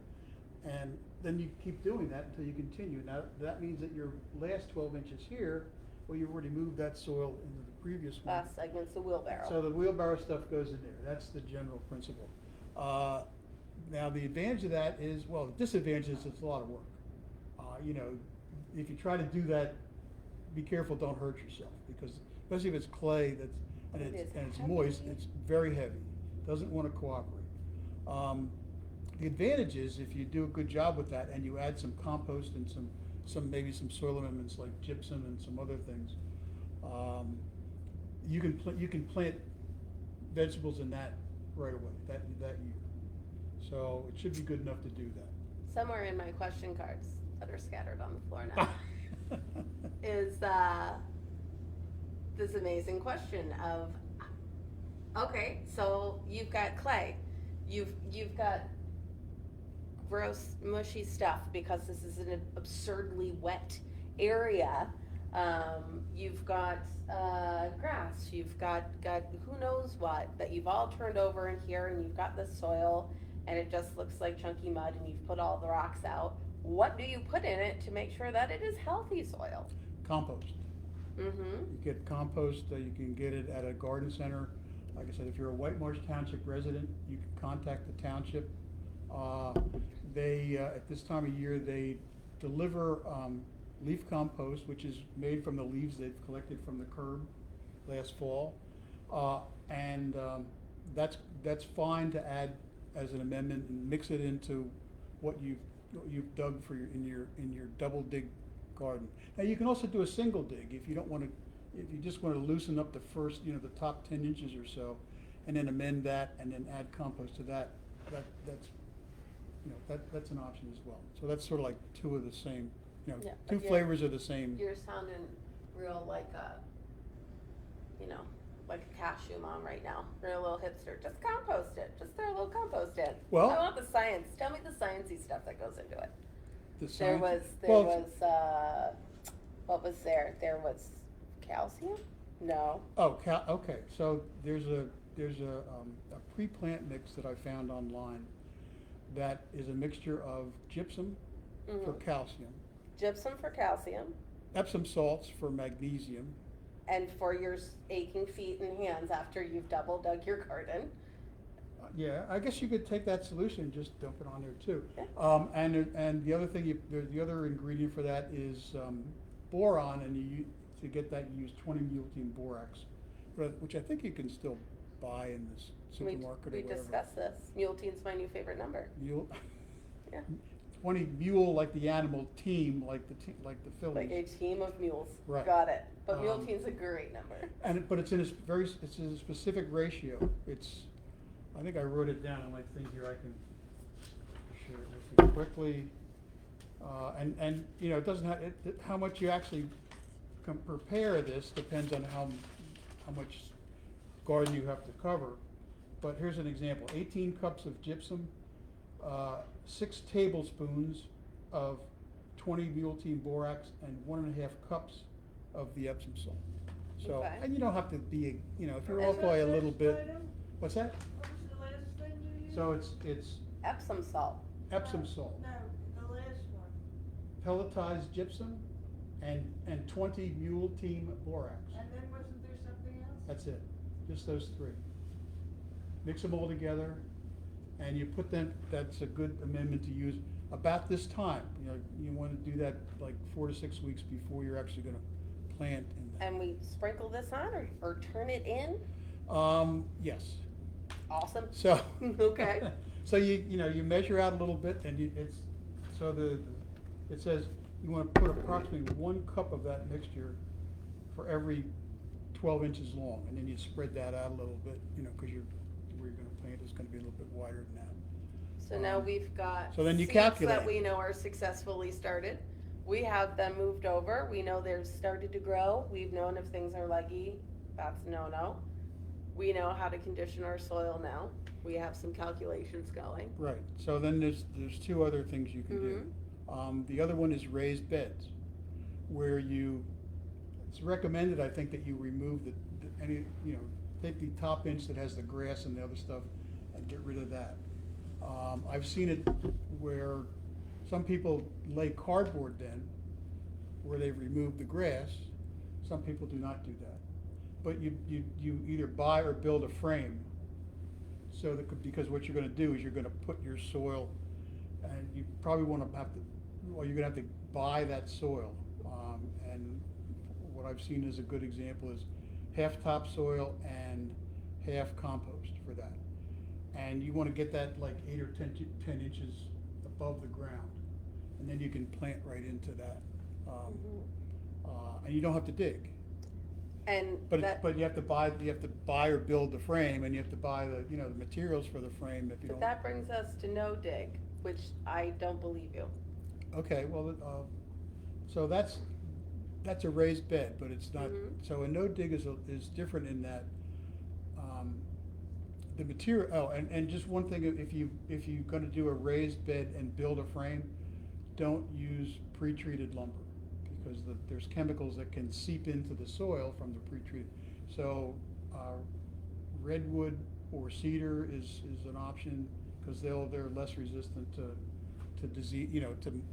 and then you keep doing that until you continue. Now that means that your last 12 inches here, well, you've already moved that soil into the previous one. Last segment's the wheelbarrow. So the wheelbarrow stuff goes in there. That's the general principle. Now the advantage of that is, well, the disadvantage is it's a lot of work. If you try to do that, be careful, don't hurt yourself, because especially if it's clay and it's moist, it's very heavy. Doesn't want to cooperate. The advantage is if you do a good job with that and you add some compost and maybe some soil amendments like gypsum and some other things, you can plant vegetables in that right away that year. So it should be good enough to do that. Somewhere in my question cards that are scattered on the floor now is this amazing question of, okay, so you've got clay, you've got gross, mushy stuff because this is an absurdly wet area. You've got grass, you've got who knows what that you've all turned over in here, and you've got the soil and it just looks like chunky mud, and you've put all the rocks out. What do you put in it to make sure that it is healthy soil? Compost. Mm-hmm. You get compost, you can get it at a garden center. Like I said, if you're a White Marsh Township resident, you can contact the township They, at this time of year, they deliver leaf compost, which is made from the leaves they've collected from the curb last fall. And that's fine to add as an amendment and mix it into what you've dug for in your double dig garden. Now, you can also do a single dig if you don't want to, if you just want to loosen up the first, the top 10 inches or so, and then amend that and then add compost to that. That's an option as well. So that's sort of like two of the same, Yeah, two but flavors of the same. You're sounding real like a, like a cashew mom right now. You're a little hipster. Just compost it. Just throw a little compost in. Well- I want the science. Tell me the sciencey stuff that goes into it. The There science- was, what was there? There was calcium? No. Oh, okay. So there's a pre-plant mix that I found online that is a mixture of gypsum for Mhm. calcium, Gypsum for calcium, Epsom salts for magnesium. and for your aching feet and hands after you've double dug your garden. Yeah, I guess you could take that solution and just dump it on there too. Yeah. And the other thing, the other ingredient for that is boron, and to get that you use 20 multein borax, which I think you can still buy in this supermarket We or whatever. discussed this. Muletine's my new favorite number. Mule, Yeah. 20 mule like the animal, team like the Phillies. Like a team of mules. Right. Got it. But Um, muletine's a great number. But it's in it's in a specific ratio. I think I wrote it down on my thing here. I can share it with you quickly. And it doesn't have, how much you actually can prepare this depends on how much garden you have to cover. But here's an example: 18 cups of gypsum, 6 tablespoons of 20 multein borax, and 1.5 cups of the Epsom salt. So, Okay. and you don't have to be, if you're And off by a little bit. Item? What's that? What was the last thing you used? So it's Epsom salt. Epsom salt, No, the last one. pelletized gypsum, and 20 multein borax. And then wasn't there something else? That's it, just those 3. Mix them all together, and you put them, that's a good amendment to use about this time. You want to do that like 4 to 6 weeks before you're actually gonna plant in that. And we sprinkle this on or turn it in? Yes, Awesome. so. Okay. So you measure out a little bit, and it says you want to put approximately 1 cup of that mixture for every 12 inches long, and then you spread that out a little bit, because where you're going to plant is going to be a little bit wider than that. So now we've got So then you seeds calculate. that we know are successfully started. We have them moved over. We know they've started to grow. We've known if things are leggy, that's no. We know how to condition our soil now. We have some calculations going. Right. So then there's 2 other things you can do. The other one is raised beds, where it's recommended, I think, that you remove take the top inch that has the grass and the other stuff and get rid of that. I've seen it where some people lay cardboard then, where they've removed the grass. Some people do not do that. But you either buy or build a frame. So because what you're gonna do is you're gonna put your soil, and you probably you're gonna have to buy that soil. And what I've seen as a good example is half topsoil and half compost for that. And you wanna get that like 8 or 10 inches above the ground. And then you can plant right into that. And you don't have to dig. And But you have to buy or build the frame, and you have to buy the materials for the frame if you don't. that brings us to no dig, which I don't believe you. Okay, well, so that's a raised bed, but it's not, so a no dig is different in that, the material, and just one thing, if you're gonna do a raised bed and build a frame, don't use pre-treated lumber, because there's chemicals that can seep into the soil from the pre-treated. So, redwood or cedar is an option, because they're less resistant to disease,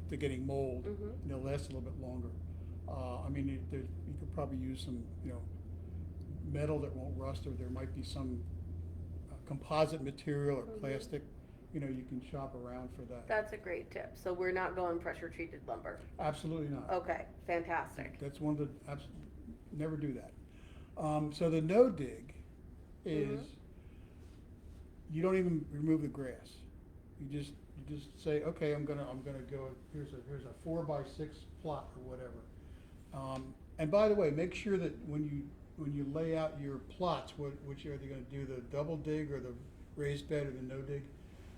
to getting mold, and they'll last a little bit longer. You could probably use some, metal that won't rust, or there might be some composite material or plastic, you can shop around for that. That's a great tip. So we're not going pressure treated lumber. Absolutely not. Okay, fantastic. That's one of the, never do that. So the no dig is, you don't even remove the grass. You just say, okay, I'm gonna go, here's a 4x6 plot or whatever. And by the way, make sure that when you lay out your plots, which are they gonna do, the double dig or the raised bed or the no dig,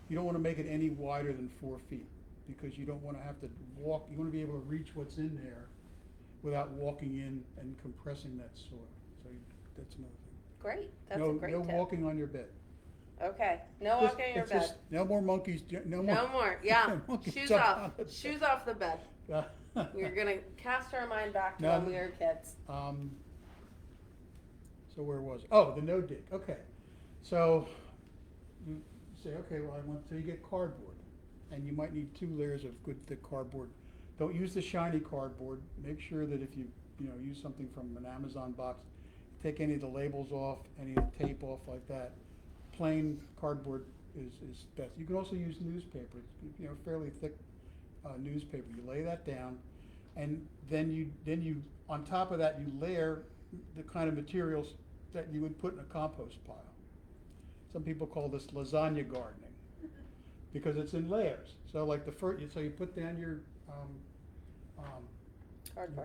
you don't wanna make it any wider than 4 feet, because you don't wanna have to walk, you wanna be able to reach what's in there without walking in and compressing that soil. So that's another thing. Great, that's a great No tip. walking on your bed. Okay, no Just- walking on your it's bed. just no more monkeys, no more. No more, yeah. no monkeys Shoes jumping off, on the shoes bed. off the bed. You're gonna cast our mind back to No, when we were kids. So where was it? Oh, the no dig, okay. So you say, okay, well, so you get cardboard, and you might need 2 layers of good thick cardboard. Don't use the shiny cardboard. Make sure that if you use something from an Amazon box, take any of the labels off, any of the tape off like that. Plain cardboard is best. You can also use newspaper, fairly thick newspaper. You lay that down, and then you on top of that you layer the kind of materials that you would put in a compost pile. Some people call this lasagna gardening because it's in layers. So like so you put down your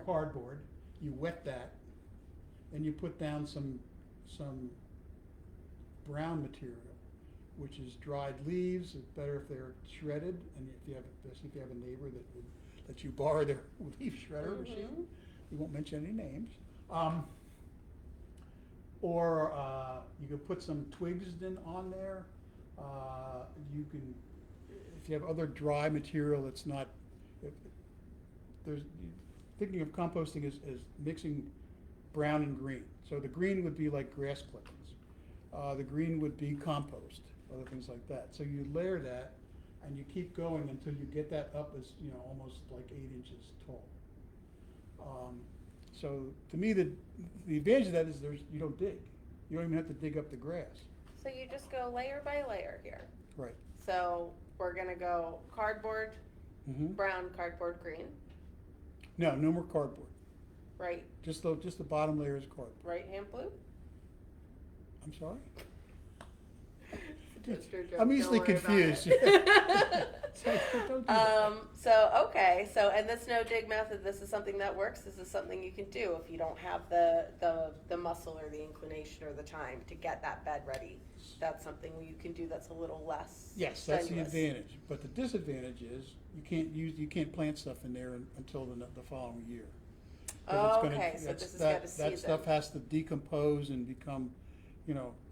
cardboard, you wet that, then you put down some brown material, which is dried leaves. It's better if they're shredded, and especially if you have a neighbor that would let you borrow their leaf shredder machine. We won't mention any names. Or you can put some twigs on there. You can, if you have other dry material that's not, thinking of composting as mixing brown and green. So the green would be like grass clippings. The green would be compost, other things like that. So you layer that, and you keep going until you get that up as, almost like 8 inches tall. So to me, the advantage of that is you don't dig. You don't even have to dig up the grass. So you just go layer by layer here. Right. So we're gonna go cardboard, brown, cardboard, green, No more cardboard. right? Just the bottom layer is cardboard. Right hand blue? I'm sorry? Toaster joke, I'm don't easily worry about confused. it. So don't do that. So and this no dig method, this is something that works. This is something you can do if you don't have the muscle or the inclination or the time to get that bed ready. That's something you can do that's a little less Yes, that's the strenuous. advantage. But the disadvantage is you can't plant stuff in there until the following year. 'Cause it's Okay, so that's- this has got a that season. stuff has to decompose and become,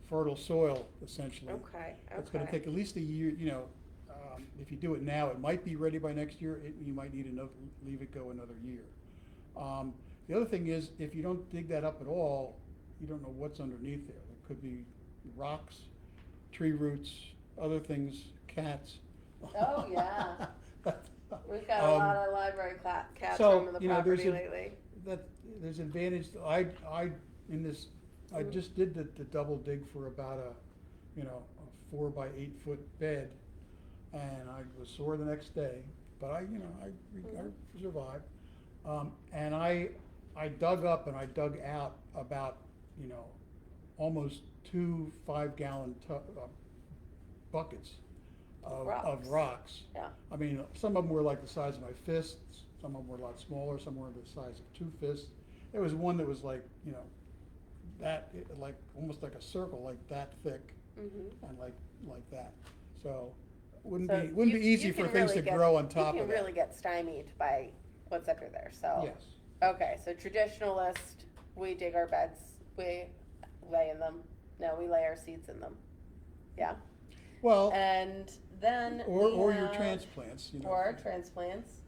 fertile soil essentially. Okay. It's gonna take at least a year, if you do it now, it might be ready by next year. You might need leave it go another year. The other thing is, if you don't dig that up at all, you don't know what's underneath there. It could be rocks, tree roots, other things, cats. Oh, yeah. We've got a lot of library cats so, roaming the there's property a- lately. There's advantage. I just did the double dig for about a 4 by 8 foot bed, and I was sore the next day, but I survived. And I dug up and I dug out about almost 2 5-gallon buckets of rocks. Yeah. I mean, some of them were like the size of my fists, some of them were a lot smaller, some were the size of 2 fists. There was one that was like, like almost like a circle, like that thick, and like that. So wouldn't be easy you for can things really to grow on top You of can that. really get stymied by what's under there. So Yes. okay, so traditionalist, we dig our beds, we lay in them. No, we lay our seeds in them. Yeah. Well, And then or we your have- transplants, or our transplants.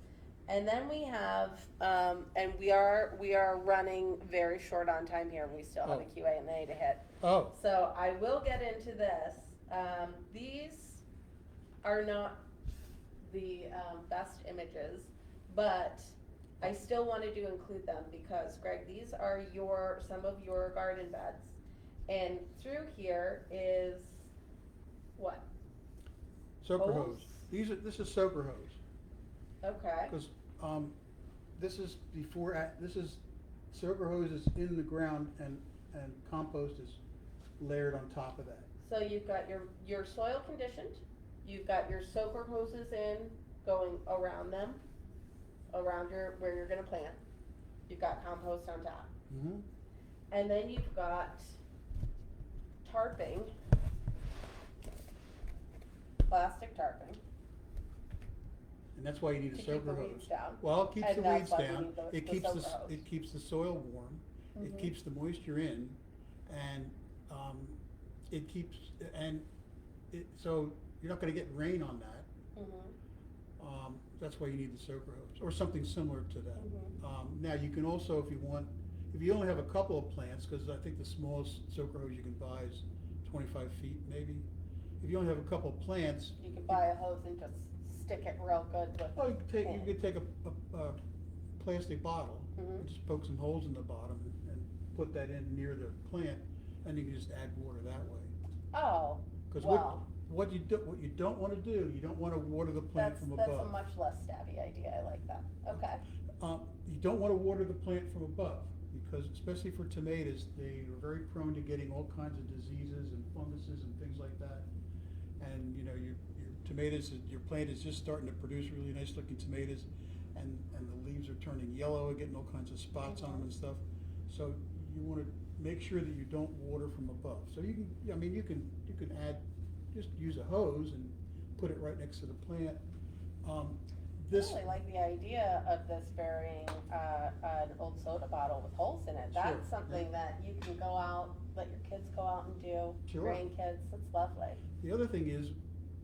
And then we have, and we are running very short on time here. We still have a Oh. Q&A to hit. Oh, So I will get into this. These are not the best images, but I still wanted to include them because, Greg, these are some of your garden beds. And through here is what? Soaker Hose? hose. This is soaker hose. Okay. Because, this is soaker hose is in the ground and compost is layered on top of that. So you've got your soil conditioned, you've got your soaker hoses in, going around them, around where you're gonna plant. You've got compost on top. Mm-hmm. And then you've got tarping, plastic tarping, And that's why you need a to soaker keep the hose. weeds down. Well, it keeps And the that's weeds why we down, need the it keeps soaker hose. it keeps the soil warm, it Mhm. keeps the moisture in, and, it keeps, so you're not gonna get rain on that. That's why you need the soaker hose, or something similar to that. Mhm. Now, you can also, if you only have a couple of plants, cause I think the smallest soaker hose you can buy is 25 feet maybe. If you only have a couple of plants. You could buy a hose and just stick it real good with. Oh, you could take a plastic bottle, Mhm. and just poke some holes in the bottom and put that in near the plant, and you can just add water that way. Oh, 'Cause well, what you don't wanna do, you don't wanna water the plant from that's a above. much less stabby idea, I like that, okay. You don't wanna water the plant from above, because especially for tomatoes, they are very prone to getting all kinds of diseases and funguses and things like that. And, your tomatoes, your plant is just starting to produce really nice looking tomatoes, and the leaves are turning yellow and getting all kinds of spots on them and stuff. So you wanna make sure that you don't water from above. So you can add, just use a hose and put it right next to the plant. I This. really like the idea of this burying, an old soda bottle with holes in it. Sure, That's something that you can go out, let your kids go out and do, Sure. grandkids, it's lovely. The other thing is,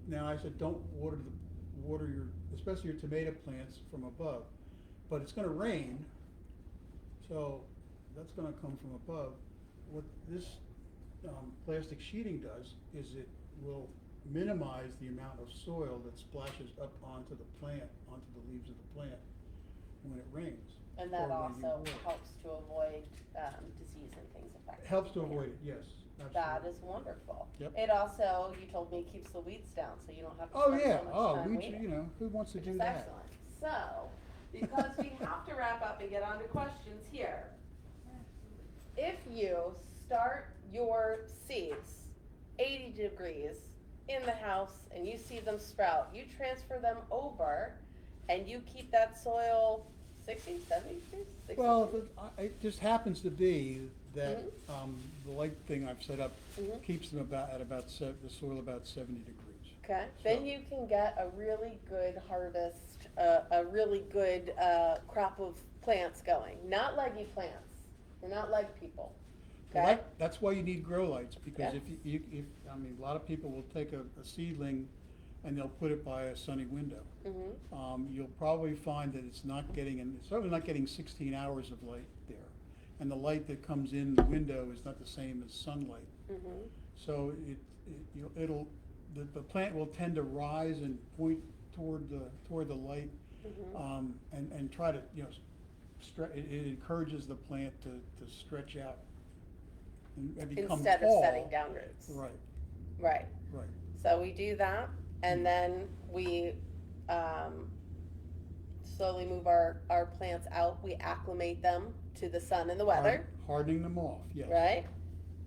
now I said don't water your, especially your tomato plants from above, but it's gonna rain, so that's gonna come from above. What this, plastic sheeting does is it will minimize the amount of soil that splashes up onto the plant, onto the leaves of the plant when it rains. And that or when you also water. helps to avoid, disease and things affecting. Helps to the plant. avoid it, yes, That absolutely. is wonderful. Yep. It also, you told me, keeps the weeds down, so you don't have to Oh, spend yeah, so much oh, time we, weeding. who wants to Which do is that? excellent. So, because we have to wrap up and get on to questions here, if you start your seeds 80 degrees in the house and you see them sprout, you transfer them over and you keep that soil 60, 70 degrees? 60 Well, degrees? it just happens to be that, Mm-hmm. the light thing I've set up Mhm. keeps them the soil about 70 degrees. Okay, then So- you can get a really good harvest, a really good crop of plants going. Not leggy plants. They're not leg people. Well, Okay? that's why you need grow lights, because Yeah. if, a lot of people will take a seedling and they'll put it by a sunny window. Mm-hmm. You'll probably find that it's certainly not getting 16 hours of light there. And the light that comes in the window is not the same as sunlight. Mm-hmm. So the plant will tend to rise and point toward the light, Mm-hmm. and try to, it encourages the plant to stretch out and become Instead tall. of setting down roots. Right, Right. right. So we do that, and then we slowly move our plants out. We acclimate them to the sun and the weather. Hardening them off, yes. Right?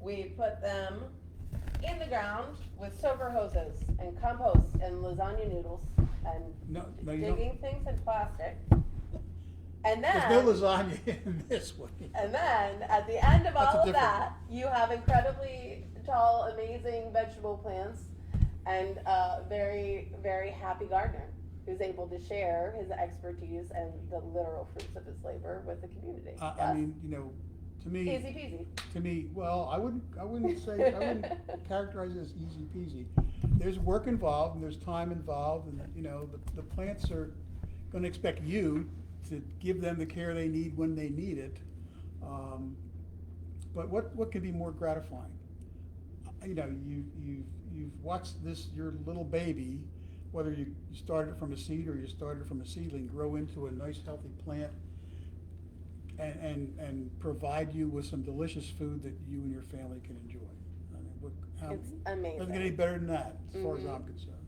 We put them in the ground with soaker hoses and compost and lasagna noodles and No, you don't, digging things in plastic. And there's no then, lasagna in this one. and then at the end of That's a all of different that, you have incredibly tall, amazing vegetable plants and a very, very happy gardener who's able to share his expertise and the literal fruits of his labor with the community. I Yes? mean, to me. Easy peasy. Well, I wouldn't characterize it as easy peasy. There's work involved and there's time involved, and, the plants are gonna expect you to give them the care they need when they need it. But what could be more gratifying? You've watched your little baby, whether you started it from a seed or you started from a seedling, grow into a nice healthy plant and provide you with some delicious food that you and your family can enjoy. I mean, It's amazing. doesn't get any better than that, as far as Mhm. I'm concerned.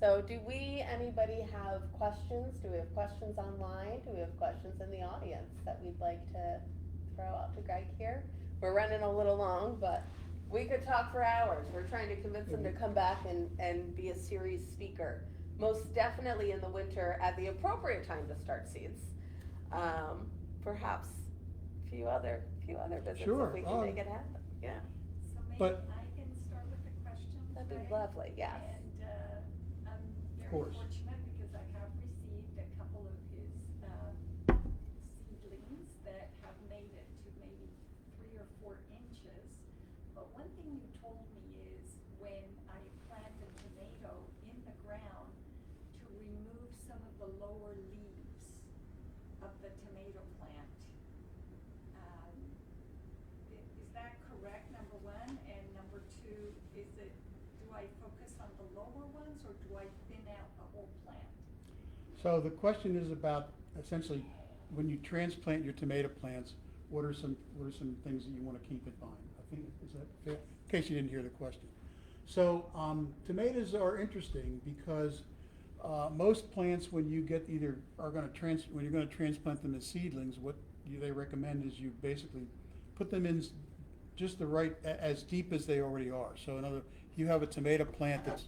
So do anybody have questions? Do we have questions online? Do we have questions in the audience that we'd like to throw out to Greg here? We're running a little long, but we could talk for hours. We're trying to convince him to come back and be a series speaker. Most definitely in the winter at the appropriate time to start seeds. Perhaps a few other visits Sure. if we can make it happen. Yeah, So maybe But- I can start with the questions. that'd be Greg? lovely, yes. And I'm very course. fortunate because I have received a couple of his seedlings that have made it to maybe 3 or 4 inches. But one thing you told me is when I plant a tomato in the ground to remove some of the lower leaves of the tomato plant. Is that correct, number one? And number two, do I focus on the lower ones or do I thin out the whole plant? So the question is about essentially, when you transplant your tomato plants, what are some things that you want to keep in mind? I think, is that fair? In case you didn't hear the question. So tomatoes are interesting because most plants, when you get when you're going to transplant them as seedlings, what they recommend is you basically put them in just as deep as they already are. So you have a tomato plant that's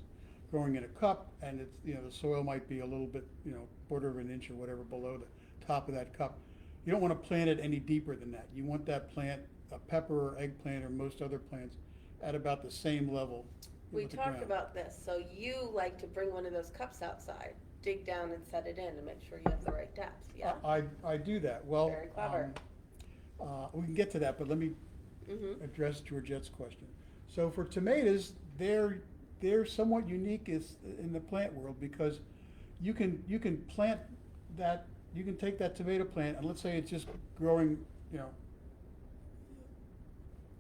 growing in a cup, and it's, the soil might be a little bit, quarter of an inch or whatever below the top of that cup. You don't want to plant it any deeper than that. You want that plant, a pepper or eggplant or most other plants, at about the same level. We with the talked ground. about this, so you like to bring one of those cups outside, dig down and set it in to make sure you have the right depth, yeah? I do that. Well, Very clever. we can get to that, but let me Mm-hmm. address Georgette's question. So for tomatoes, they're somewhat unique in the plant world because you can plant that, you can take that tomato plant and let's say it's just growing,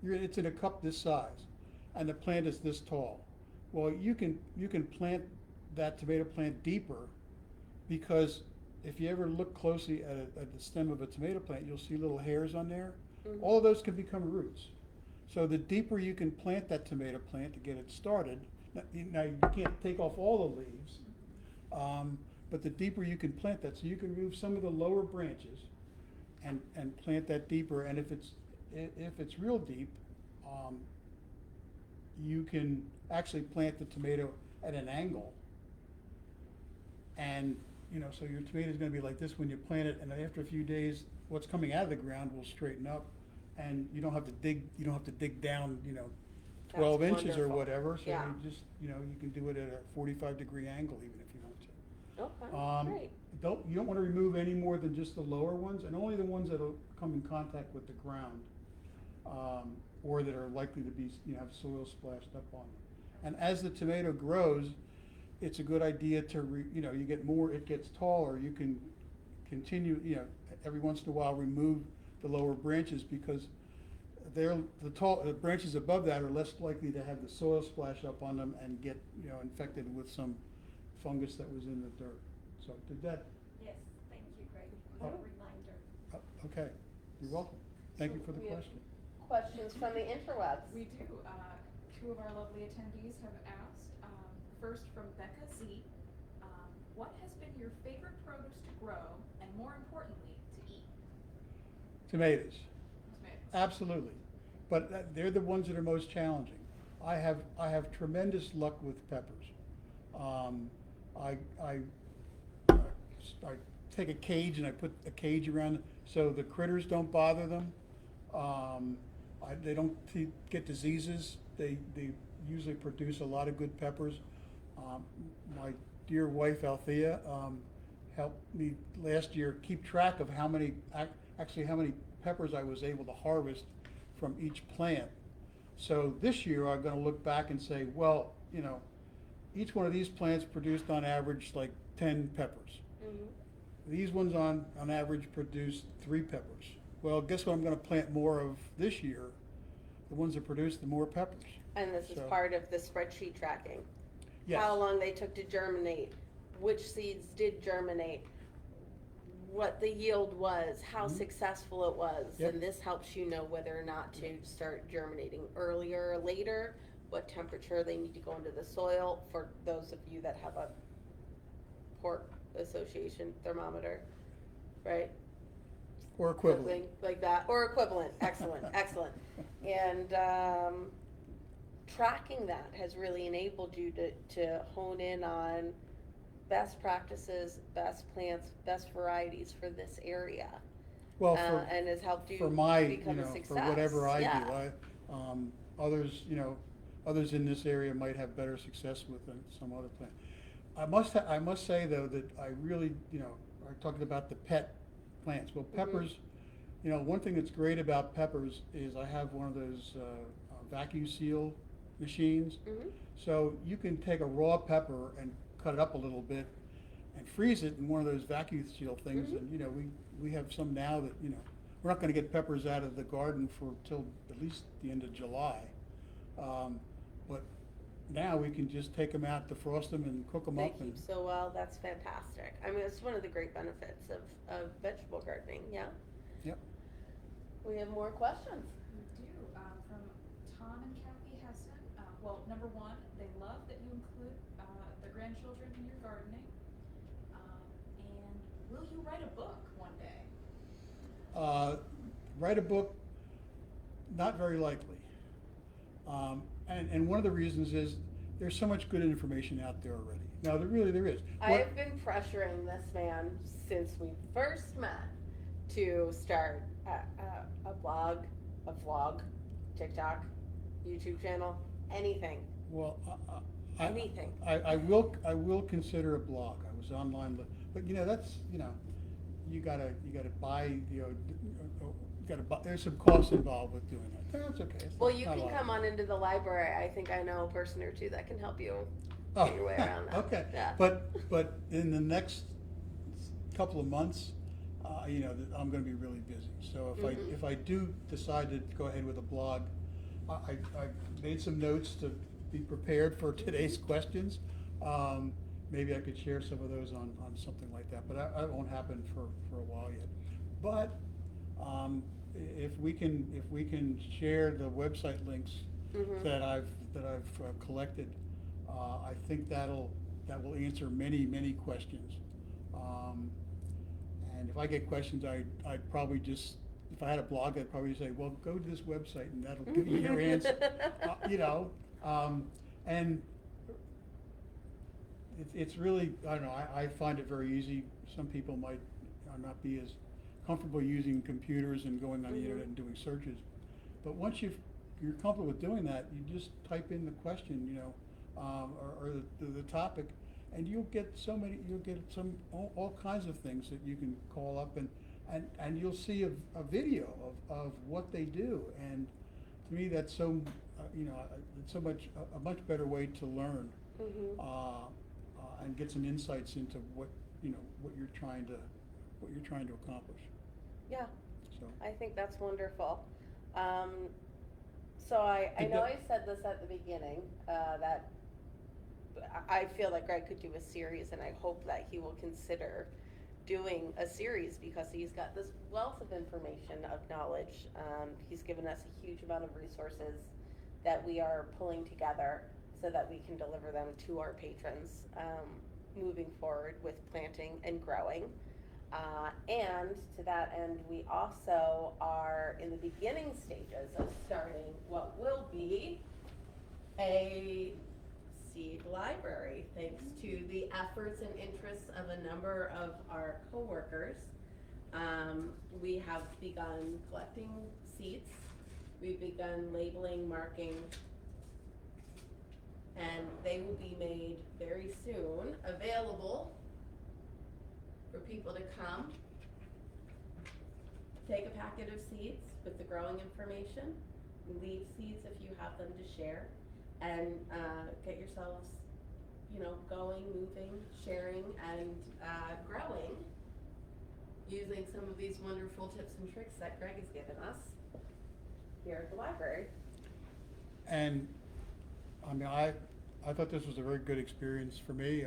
it's in a cup this size and the plant is this tall. Well, you can plant that tomato plant deeper because if you ever look closely at the stem of a tomato plant, you'll see little hairs on there. Mhm. All of those can become roots. So the deeper you can plant that tomato plant to get it started, now you can't take off all the leaves, but the deeper you can plant that, so you can remove some of the lower branches and plant that deeper. And if it's real deep, you can actually plant the tomato at an angle. And so your tomato is going to be like this when you plant it, and after a few days, what's coming out of the ground will straighten up, and you don't have to dig down, 12 That's inches or wonderful. whatever. So Yeah. you just, you can do it at a 45-degree angle even if you want to. Okay, great. You don't want to remove any more than just the lower ones, and only the ones that will come in contact with the ground, or that are likely to be, have soil splashed up on them. And as the tomato grows, it's a good idea to, you get more, it gets taller, you can continue, every once in a while remove the lower branches because the branches above that are less likely to have the soil splash up on them and get, infected with some fungus that was in the dirt. So did that, Yes, thank you, Greg, for that reminder. okay, you're welcome. Thank you for the We have question. Questions from the interwebs? We do. 2 of our lovely attendees have asked. First from Becca Z. What has been your favorite produce to grow and more importantly to eat? Tomatoes. Tomatoes. Absolutely, but they're the ones that are most challenging. I have tremendous luck with peppers. I take a cage and I put a cage around it so the critters don't bother them. They don't get diseases. They usually produce a lot of good peppers. My dear wife Althea helped me last year keep track of how many peppers I was able to harvest from each plant. So this year I'm going to look back and say, well, each one of these plants produced on average like 10 peppers. Mhm. These ones on average produced 3 peppers. Well, guess what I'm going to plant more of this year? The ones that produce the more peppers. And this is So- part of the spreadsheet tracking. Yes. How long they took to germinate, which seeds did germinate, what the yield was, how Mhm. successful it was. Yep. And this helps you know whether or not to start germinating earlier or later, what temperature they need to go into the soil. For those of you that have a Association thermometer, right? Or equivalent. Something like that, or equivalent. Excellent, excellent. And tracking that has really enabled you to hone in on best practices, best plants, best varieties for this area. Well, And has helped you for my, become a for success. whatever I Yeah. do, others, others in this area might have better success with than some other plant. I must say though that I really, are talking about the pet plants. Well, peppers, one thing that's great about peppers is I have one of those vacuum seal machines. Mhm. So you can take a raw pepper and cut it up a little bit and freeze it in one of those vacuum seal things. Mhm. And, we have some now that, we're not gonna get peppers out of the garden for till at least the end of July. But now we can just take them out, defrost them and cook them They up. And keep so well. That's fantastic. I mean, it's one of the great benefits of vegetable gardening. Yeah. Yep. We have more questions. We do, from Tom and Kathy Hessen. Well, number one, they love that you include the grandchildren in your gardening. And will you write a book one day? Write a book, not very likely. And one of the reasons is there's so much good information out there already. Now, there is. I have been pressuring this man since we first met to start a blog, a vlog, TikTok, YouTube channel, anything. Well, Anything. I will consider a blog. I was online, but that's you gotta buy there's some costs involved with doing that. That's okay. It's Well, not- you not a can lot. come on into the library. I think I know a person or two that can help you Oh, get your way around that. Okay, Yeah. but in the next couple of months, I'm gonna be really busy. So Mhm. if I do decide to go ahead with a blog, I made some notes to be prepared for today's questions. Maybe I could share some of those on something like that, but that won't happen for a while yet. But if we can share the website links Mhm. that I've collected, I think that will answer many questions. And if I get questions, I'd probably just, if I had a blog, I'd probably say, well, go to this website and that'll give you your answer. And it's really, I don't know, I find it very easy. Some people might not be as comfortable using computers and going on the Mhm. internet and doing searches. But once you're comfortable with doing that, you just type in the question, or the topic, and you'll get all kinds of things that you can call up and you'll see a video of what they do. And to me, that's it's so much a much better way to learn Mhm. and get some insights into what you're trying to accomplish. Yeah. So I think that's wonderful. So I Did know the- I said this at the beginning, that I feel like Greg could do a series, and I hope that he will consider doing a series because he's got this wealth of information, of knowledge. He's given us a huge amount of resources that we are pulling together so that we can deliver them to our patrons moving forward with planting and growing. And to that end, we also are in the beginning stages of starting what will be a seed library, thanks to the efforts and interests of a number of our coworkers. We have begun collecting seeds. We've begun labeling, marking, and they will be made very soon available for people to come, take a packet of seeds with the growing information, leave seeds if you have them to share, and get yourselves, going, moving, sharing, and growing using some of these wonderful tips and tricks that Greg has given us here at the library. And I mean, I thought this was a very good experience for me.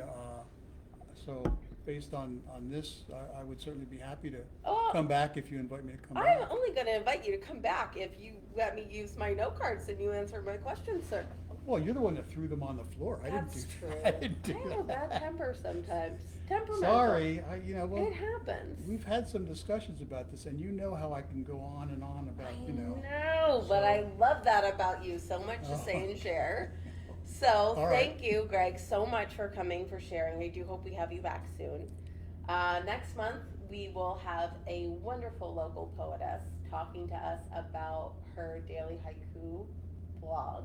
So based on this, I would certainly be happy to Oh, come back if you invite me to come I'm back. only going to invite you to come back if you let me use my note cards and you answer my questions, sir. Well, you're the one that threw them on the floor. I didn't do That's true. that. I didn't do I have a that. bad temper sometimes. Temperamental. Sorry, well, It happens. we've had some discussions about this, and you know how I can go on and on about, I you know. know, but I so- love that about you. So much to Oh. say and share. So All right. thank you, Greg, so much for coming, for sharing. I do hope we have you back soon. Next month, we will have a wonderful local poetess talking to us about her daily haiku blog,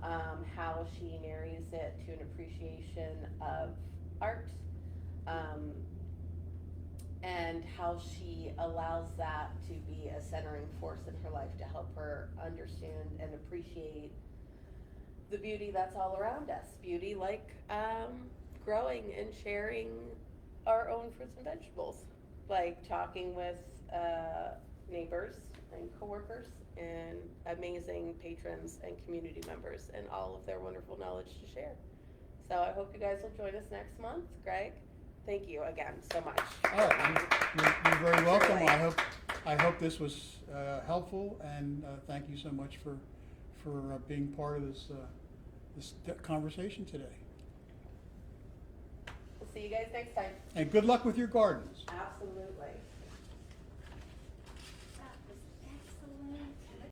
how she marries it to an appreciation of art, and how she allows that to be a centering force in her life to help her understand and appreciate the beauty that's all around us. Beauty like growing and sharing our own fruits and vegetables, like talking with neighbors and coworkers and amazing patrons and community members and all of their wonderful knowledge to share. So I hope you guys will join us next month. Greg, thank you again so much. All right, you're very welcome. Truly. I hope this was helpful, and thank you so much for being part of this conversation today. We'll see you guys next time. And good luck with your gardens.